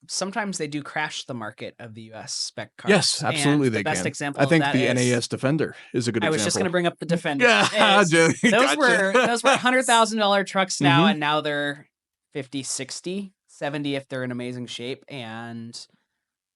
sometimes they do crash the market of the US spec Yes, cars. And absolutely the they best can. example I of think that the is NAS Defender is a good I was just going to example. bring up the Defender. Yeah, Those were $100,000 trucks now, Mhm. and now they're 50, 60, 70 if they're in amazing shape. And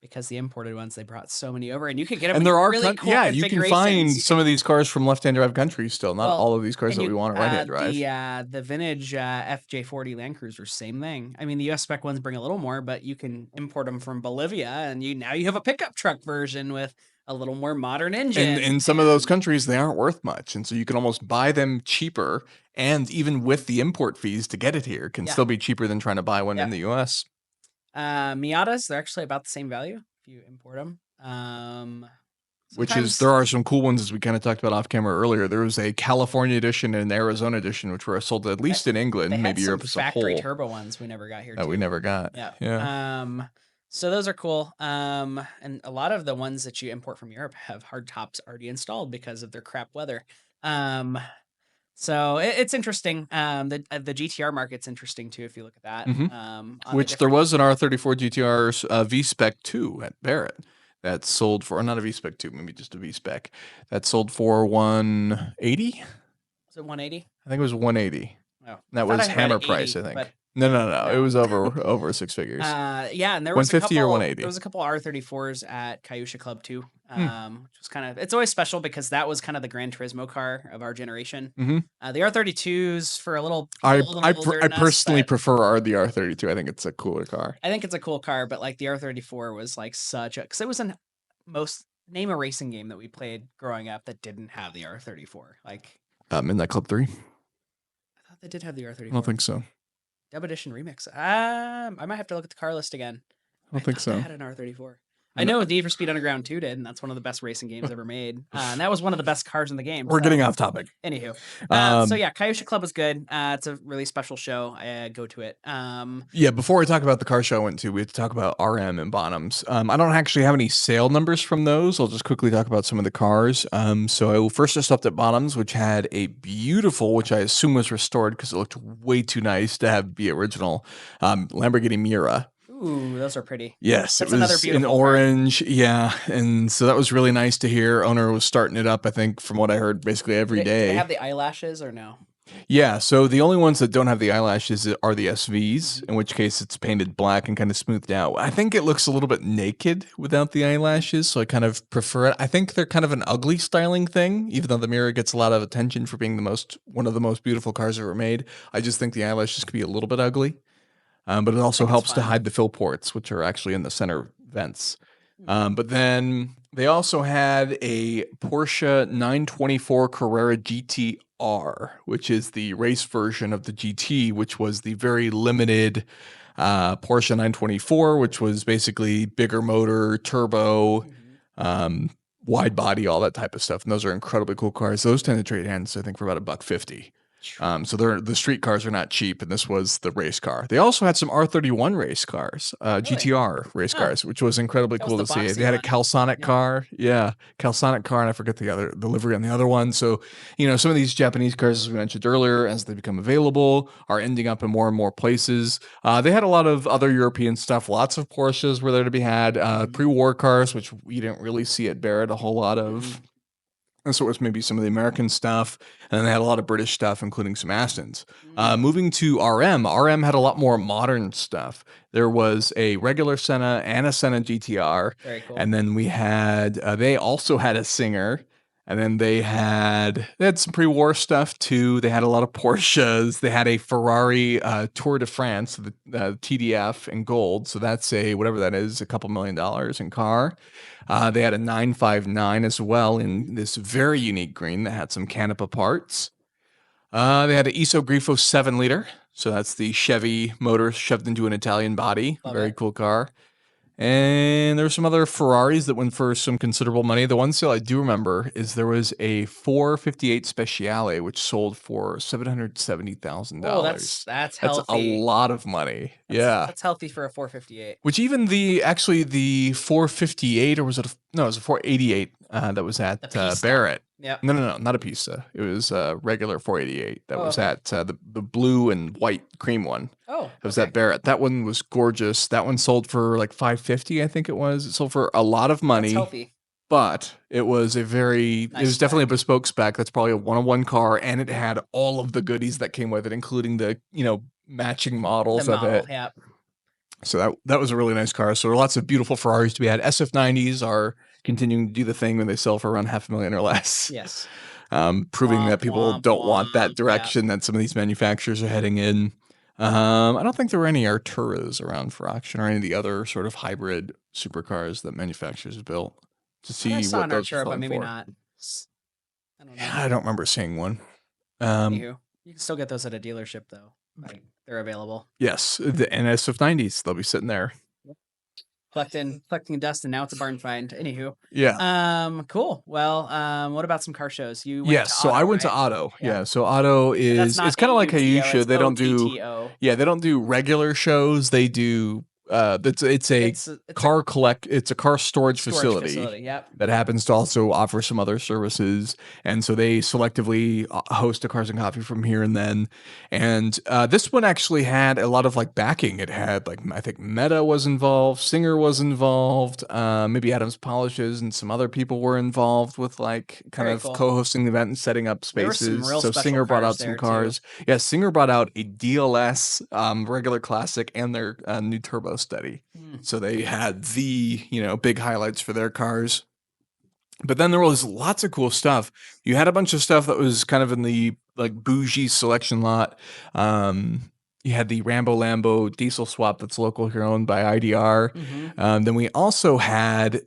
because the imported ones, they brought so many over, and you could get them And in there are really cool yeah, you can configurations. find You some of can these cars from left-hand drive countries still, not well, all of these cars and that you we want are right-hand drive. the vintage FJ40 Land Cruiser, same thing. I mean, the US spec ones bring a little more, but you can import them from Bolivia, and you have a pickup truck version with a little more modern And engine. in some of those And countries, they aren't worth much, and so you can almost buy them cheaper, and even with the import fees to get it here, can yeah, still be cheaper than trying to buy one yeah. in the US. Miatas, they're actually about the same value if you import them. Which is Sometimes there are some cool ones as we kind of talked about off camera earlier. There was a California edition and an Arizona edition, which were sold at least in they England, had maybe some Europe as a factory whole, turbo ones we never got here that we too. never got. Yeah. Yeah. So those are cool. And a lot of the ones that you import from Europe have hard tops already installed because of their crap weather. Um, so it's interesting. The GTR market's interesting too if you look at that. Hmm. On the Which there different. was an R34 GTR V-Spec 2 at Barrett that sold for, or not a V-Spec 2, maybe just a V-Spec, that sold for 180. Was it 180? I think it was 180. Oh, I That thought I was read hammer 80, price, I but think. No. It no. was over six figures. Yeah, and there was a 150 or couple. 180. There was a couple R34s at Cayusha Club too, Hmm. which was kind of. It's always special because that was kind of the Gran Turismo car of our generation. Hmm. The R32s for a little older I than us, personally but prefer the R32. I think it's a cooler car. I think it's a cool car. But like the R34 was like such a because it was an most name a racing game that we played growing up that didn't have the R34. Like Midnight Club 3? I thought they did have the R34. I don't think so. Dub Edition Remix. I might have to look at the car list again. I don't think thought they so. had an R34. I know Need for Speed Underground 2 did, and that's one of the best racing games ever made. And that was one of the best cars in the game. We're so. getting off topic. Anywho, Um, so yeah, Cayusha Club was good. It's a really special show. I go to it. Yeah, before we talk about the car show I went to, we have to talk about RM and Bonhams. I don't actually have any sale numbers from those. I'll just quickly talk about some of the cars. So I first just stopped at Bonhams, which had a beautiful, which I assume was restored because it looked way too nice to have be original, Lamborghini Miura. Ooh, those are pretty. Yes, That's it another was in beautiful car. orange. Yeah, and so that was really nice to hear. Owner was starting it up, I think, from what I heard, basically every Do day. they have the eyelashes or no? Yeah, so the only ones that don't have the eyelashes are the SVs, in which case it's painted black and kind of smoothed out. I think it looks a little bit naked without the eyelashes, so I kind of prefer it. I think they're kind of an ugly styling thing, even though the Mirror gets a lot of attention for being one of the most beautiful cars ever made. I just think the eyelashes could be a little bit ugly. But it also think it's helps to fine. hide the fill ports, which are actually in the center vents. Hmm. But then they also had a Porsche 924 Carrera GTR, which is the race version of the GT, which was the very limited Porsche 924, which was basically bigger motor, turbo, wide body, all that type of stuff. And those are incredibly cool cars. Those tend to trade hands, I think, for about $150. So the street cars are not cheap, and this was the race car. They also had some R31 race cars, GTR race cars, which was incredibly That was cool the to see. boxy They had a one. Calsonic Yeah. car, Calsonic car, and I forget the livery on the other one. So some of these Japanese cars, as we mentioned earlier, as they become available, are ending up in more and more places. They had a lot of other European stuff. Lots of Porsches were there to be had. Pre-war cars, which we didn't really see at Barrett a whole lot of. And so it was maybe some of the American stuff, and then they had a lot of British stuff, including some Astons. Moving to RM had a lot more modern stuff. There was a regular Senna and a Senna GTR, Very cool. and then we had they also had a Singer, and then they had some pre-war stuff too. They had a lot of Porsches. They had a Ferrari Tour de France, the TDF in gold. So that's whatever that is, a couple $1 million in car. They had a 959 as well in this very unique green that had some Canepa parts. They had an Iso Grifo 7-liter. So that's the Chevy motor shoved into an Italian body. Love Very it. cool car. And there were some other Ferraris that went for some considerable money. The one sale I do remember is there was a 458 Speciale, which sold for Oh, $770,000. that's That's a healthy. lot of money. Yeah. That's healthy for a 458. Which even the 458, or was it no, it was a 488 that was at The Pista. Barrett. Yep. No, not a Pista. It was a regular 488 that was okay. at the blue and white cream one. Oh, It was at Barrett. That one was gorgeous. That one sold for like 550, I think it was. It sold for a lot of money. That's healthy. But it was it was definitely a bespoke spec. That's probably a one-on-one car, and it had all of the goodies that came with it, including the matching models of it. Yeah. So that was a really nice car. So there are lots of beautiful Ferraris to be had. SF90s are continuing to do the thing when they sell for around $500,000 or less. Yes. Proving that people don't want that direction that some of these manufacturers are heading in. I don't think there were any Arturas around for auction or any of the other sort of hybrid supercars that manufacturers have built to see what those Artura, but maybe for. not. I don't know. I don't remember seeing one. Anywho, you can still get those at a dealership though. Like they're available. Yes, the NSF90s, they'll be sitting there. Collecting dust, and now it's a barn find. Anywho, yeah. Cool. Well, what about some car shows? You went yes, to so Auto, I went right? to Auto. Yeah, so Auto is it's kind of like Hayusha. They don't do they don't do regular shows. They do it's a car storage facility yep. that happens to also offer some other services, and so they selectively host a Cars and Coffee from here and then. And this one actually had a lot of like backing. It had like I think Meta was involved, Singer was involved, maybe Adams Polishes and some other people were involved with like kind of co-hosting the event and setting up spaces. So Singer brought out some cars. Too. Yeah, Singer brought out a DLS regular classic and their new turbo study. So they had the big highlights for their cars. But then there was lots of cool stuff. You had a bunch of stuff that was kind of in the like bougie selection lot. You had the Rambo Lambo diesel swap that's local here, owned by IDR. Then we also had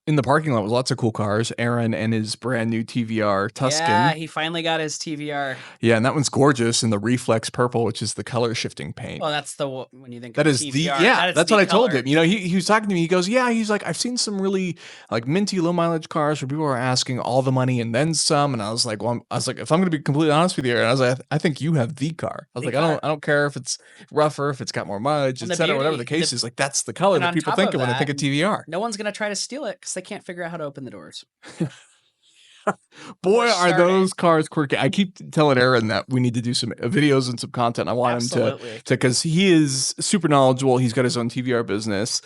in the parking lot with lots of cool cars, Aaron and his brand new TVR Tuscan. Yeah, he finally got his TVR. Yeah, and that one's gorgeous in the reflex purple, which is the color shifting paint. Well, that's when you think that of is TVR, that's what I told him. He was talking to me. He goes, yeah, he's like, I've seen some really like minty low mileage cars where people are asking all the money and then some. And I was like, if I'm going to be completely honest with you, Aaron, I was like, I think you have the car. I was like, I don't care if it's rougher, if it's got more mileage, etc. Whatever the case is, like that's the color that people think of when they think of TVR. No one's going to try to steal it because they can't figure out how to open the doors. Boy, are those cars quirky. I keep telling Aaron that we need to do some videos and some content. I want him to because he is super knowledgeable. He's got his own TVR business.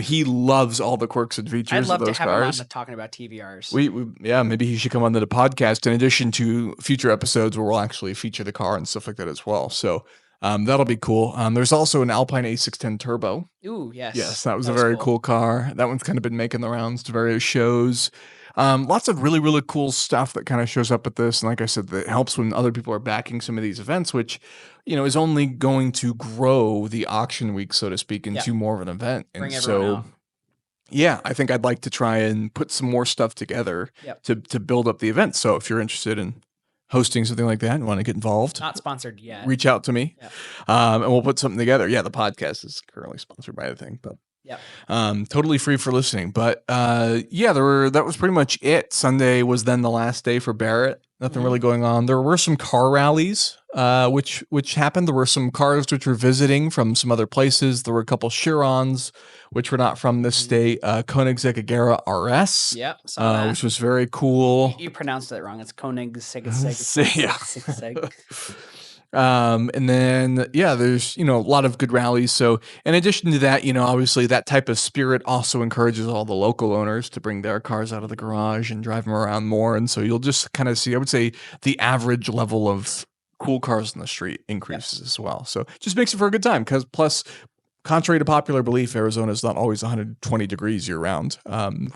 He loves all the quirks and features of those cars. I'd love to have him on talking about TVRs. Maybe he should come onto the podcast in addition to future episodes where we'll actually feature the car and stuff like that as well. So that'll be cool. There's also an Alpine A610 Turbo. Ooh, yes. Yes, that was a very cool car. That one's kind of been making the rounds to various shows. Lots of really, really cool stuff that kind of shows up at this. And like I said, that helps when other people are backing some of these events, which, is only going to grow the auction week, so to speak, into more of an event. Bring everyone out. Yeah, I think I'd like to try and put some more stuff together to build up the event. So if you're interested in hosting something like that and want to get involved, not sponsored yet, reach out to me. And we'll put something together. Yeah, the podcast is currently sponsored by the thing, but totally free for listening. But that was pretty much it. Sunday was then the last day for Barrett. Nothing really going on. There were some car rallies, which happened. There were some cars which were visiting from some other places. There were a couple Chirons, which were not from this state. Koenigsegg Agera RS, which was very cool. You pronounced it wrong. It's Koenigsegg. And then, there's, a lot of good rallies. So in addition to that, obviously that type of spirit also encourages all the local owners to bring their cars out of the garage and drive them around more. And so you'll just kind of see, I would say, the average level of cool cars in the street increases as well. So just makes it for a good time because plus, contrary to popular belief, Arizona is not always 120 degrees year round.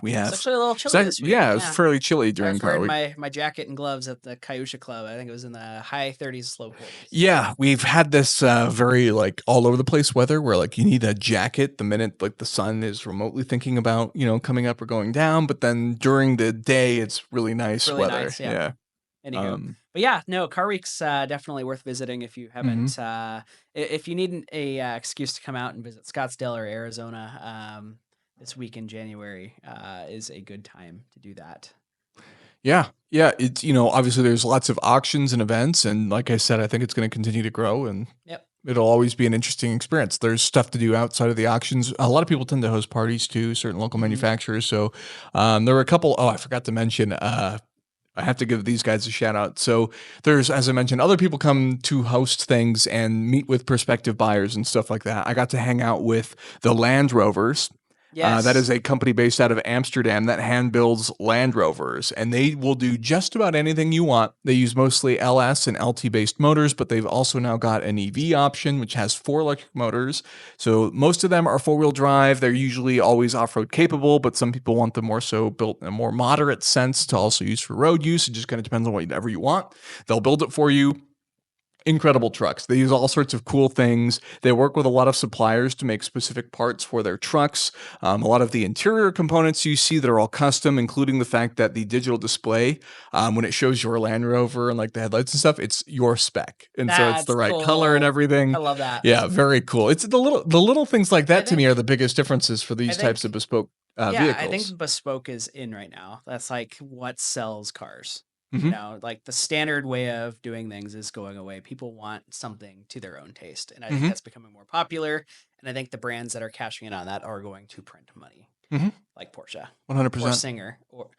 We have it's actually a little chilly this week. Yeah, it's fairly chilly during car week. My jacket and gloves at the Cayuga Club. I think it was in the high 30s, low 40s. Yeah, we've had this very like all over the place weather where like you need a jacket the minute like the sun is remotely thinking about coming up or going down, but then during the day it's really nice weather. Yeah. Anywho, Um, but yeah, no, Car Week's definitely worth visiting if you mhm. haven't. If you need a excuse to come out and visit Scottsdale or Arizona, this week in January is a good time to do that. Yeah. Yeah, it's obviously there's lots of auctions and events, and like I said, I think it's gonna continue to grow, and Yep. it'll always be an interesting experience. There's stuff to do outside of the auctions. A lot of people tend to host parties too, certain local Hmm. manufacturers, so, there were a couple I forgot to mention, I have to give these guys a shout out. So there's, as I mentioned, other people come to host things and meet with prospective buyers and stuff like that. I got to hang out with the Land Rovers. That Yes, is a company based out of Amsterdam that hand builds Land Rovers, and they will do just about anything you want. They use mostly LS and LT based motors, but they've also now got an EV option, which has 4 electric motors. So most of them are 4-wheel drive. They're usually always off road capable, but some people want them more so built in a more moderate sense to also use for road use. It just kind of depends on whatever you want. They'll build it for you. Incredible trucks. They use all sorts of cool things. They work with a lot of suppliers to make specific parts for their trucks. A lot of the interior components you see that are all custom, including the fact that the digital display, when it shows your Land Rover and like the headlights and stuff, it's your spec, and so it's the that's right color and cool. I everything. love that. Yeah, very cool. It's the little things like I that to me think. are the biggest differences for I these types of think. bespoke Yeah, I vehicles. think bespoke is in right now. That's like what sells cars. Hmm. Like the standard way of doing things is going away. People want something to their own taste. And I think Hmm. that's becoming more popular. And I think the brands that are cashing in on that are going to print money, Hmm. like Porsche One hundred or percent. Singer or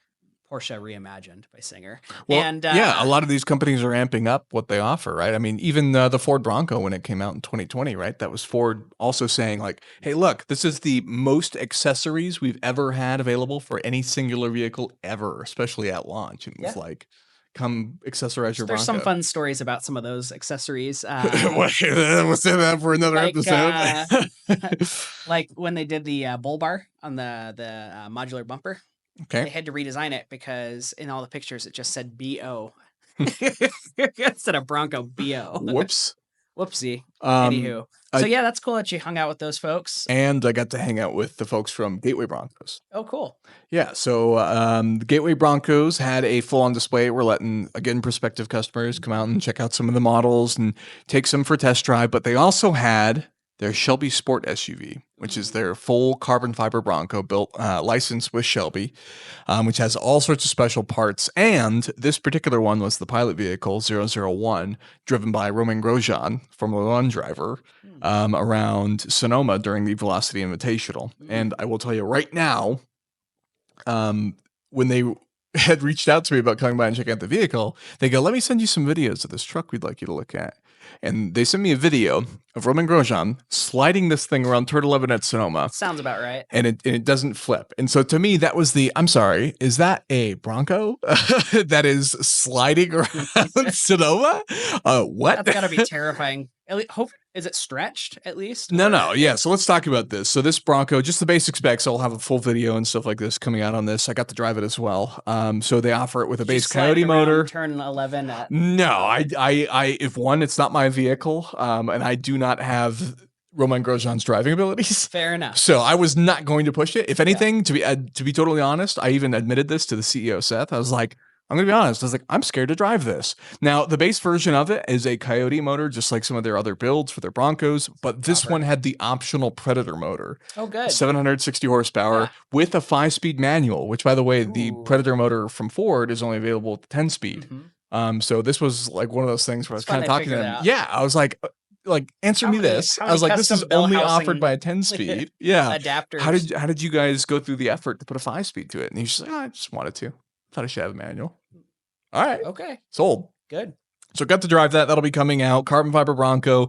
Porsche reimagined by Singer. Well, And yeah, a lot of these companies are amping up what they offer, right? I mean, even the Ford Bronco when it came out in 2020, right? That was Ford also saying like, "Hey, look, this is the most accessories we've ever had available for any singular vehicle ever, especially at launch." And it was yeah, like, "Come accessorize your there's some Bronco." fun stories about some of those accessories. We'll save that for another Like episode. like when they did the bull bar on the modular bumper. Okay. They had to redesign it because in all the pictures it just said BO instead of Bronco BO. Whoops. Whoopsie. Um, Anywho, so I yeah, that's cool that you hung out with those folks. and I got to hang out with the folks from Gateway Broncos. Oh, cool. Yeah, so the Gateway Broncos had a full-on display. We're letting again prospective customers come out and check out some of the models and take some for test drive. But they also had their Shelby Sport SUV, which is their full carbon fiber Bronco built, licensed with Shelby, which has all sorts of special parts. And this particular one was the pilot vehicle 001, driven by Romain Grosjean, Formula One driver, Mm. around Sonoma during the Velocity Invitational. And Mm. I will tell you right now, when they had reached out to me about coming by and checking out the vehicle, they go, "Let me send you some videos of this truck we'd like you to look at." And they sent me a video of Romain Grosjean sliding this thing around Turtle 11 at Sonoma, Sounds about right. and it doesn't flip. And so to me, that was I'm sorry, is that a Bronco that is sliding around Sonoma? What? That's got to be terrifying. Hope is it stretched at least No, or no, yeah. So let's talk about this. So this Bronco, just the basic specs. I'll have a full video and stuff like this coming out on this. I got to drive it as well. So they offer it with a did you base slide Coyote it around motor. turn 11 at No, if one, it's not my vehicle, and I do not have Romain Grosjean's driving abilities. fair enough. So I was not going to push it. If Yeah. anything, to be totally honest, I even admitted this to the CEO Seth. I was like, I'm gonna be honest. I was like, I'm scared to drive this. Now, the base version of it is a Coyote motor, just like some of their other builds for their Broncos, but this Proper. one had the optional Predator motor. Oh, good. 760 horsepower Yeah. with a 5-speed manual, which, by the way, the Ooh. Predator motor from Ford is only available with the 10-speed. Mhm. So this was like one of those things where I was It's fun kind of they talking to figured them. that out. Yeah, I was like answer How me many- this. how I was many like, this is custom bell only housing offered by a 10-speed. Yeah. adapters. How did you guys go through the effort to put a 5-speed to it? And he's just like, oh, I just wanted to. Thought I should have a manual. All right. Okay, Sold. good. So got to drive that. That'll be coming out. Carbon fiber Bronco,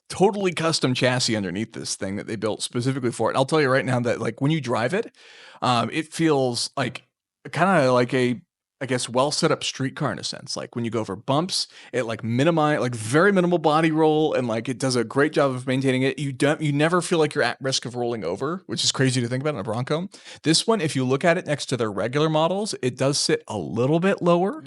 totally custom chassis underneath this thing that they built specifically for it. And I'll tell you right now that like when you drive it, it feels like kind of like a, I guess, well set up streetcar in a sense. Like when you go over bumps, it like very minimal body roll, and like it does a great job of maintaining it. You never feel like you're at risk of rolling over, which is crazy to think about in a Bronco. This one, if you look at it next to their regular models, it does sit a little bit lower,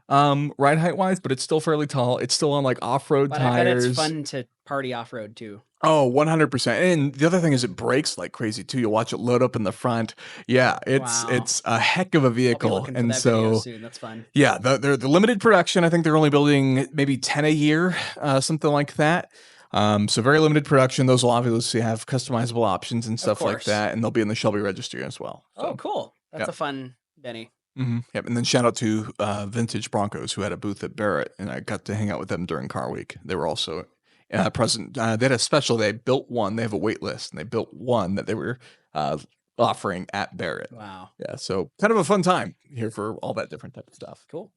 Mm. ride height wise, but it's still fairly tall. It's still on like off road But I bet tires. it's fun to party off road too. Oh, 100%. And the other thing is it brakes like crazy too. You'll watch it load up in the front. Yeah, Wow. it's a heck of a I'll be vehicle. looking for And that video so soon. That's fun. yeah, they're the limited production. I think they're only building maybe 10 a year, something like that. So very limited production. Those will obviously have customizable options and Of stuff like course. that, and they'll be in the Shelby registry as well. Oh, So cool. That's yeah. a fun Benny. Yep. And then shout out to Vintage Broncos who had a booth at Barrett, and I got to hang out with them during Car Week. They were also present. They had a special. They built one. They have a wait list, and they built one that they were offering at Barrett. Wow. Yeah. So kind of a fun time here for all that different type of stuff. Cool.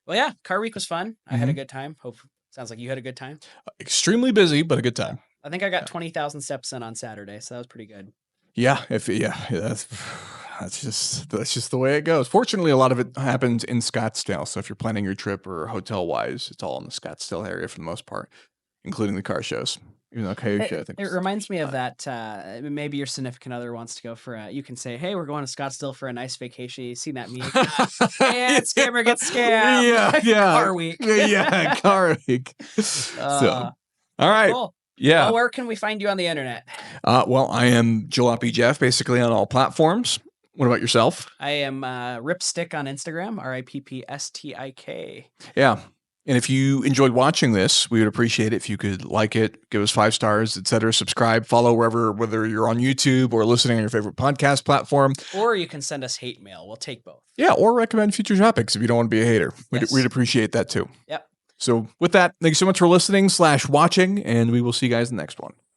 Well, yeah, Car Week was fun. I had a Mhm. good time. Hope sounds like you had a good time. Extremely busy, but a good time. I think I got 20,000 steps in on Saturday, so that was pretty good. Yeah, that's just the way it goes. Fortunately, a lot of it happens in Scottsdale. So if you're planning your trip or hotel wise, it's all in the Scottsdale area for the most part, including the car shows. Even though Coyote Show, I think It reminds me of that. Maybe your significant other wants to go for a. You can say, "Hey, we're going to Scottsdale for a nice vacation." You seen that meme? And scammer gets scammed. Yeah, Car Week. yeah, Car Week. So, all right, Cool. yeah. Well, where can we find you on the internet? Well, I am Jalopy Jeff, basically on all platforms. What about yourself? I am Ripstick on Instagram, RIPPSTIK. Yeah. And if you enjoyed watching this, we would appreciate it if you could like it, give us 5 stars, etc. Subscribe, follow whether you're on YouTube or listening on your favorite podcast platform. Or you can send us hate mail. We'll take both. Yeah, or recommend future topics if you don't want to be a hater. We'd appreciate that too. Yep. So with that, thank you so much for listening / watching, and we will see you guys in the next one.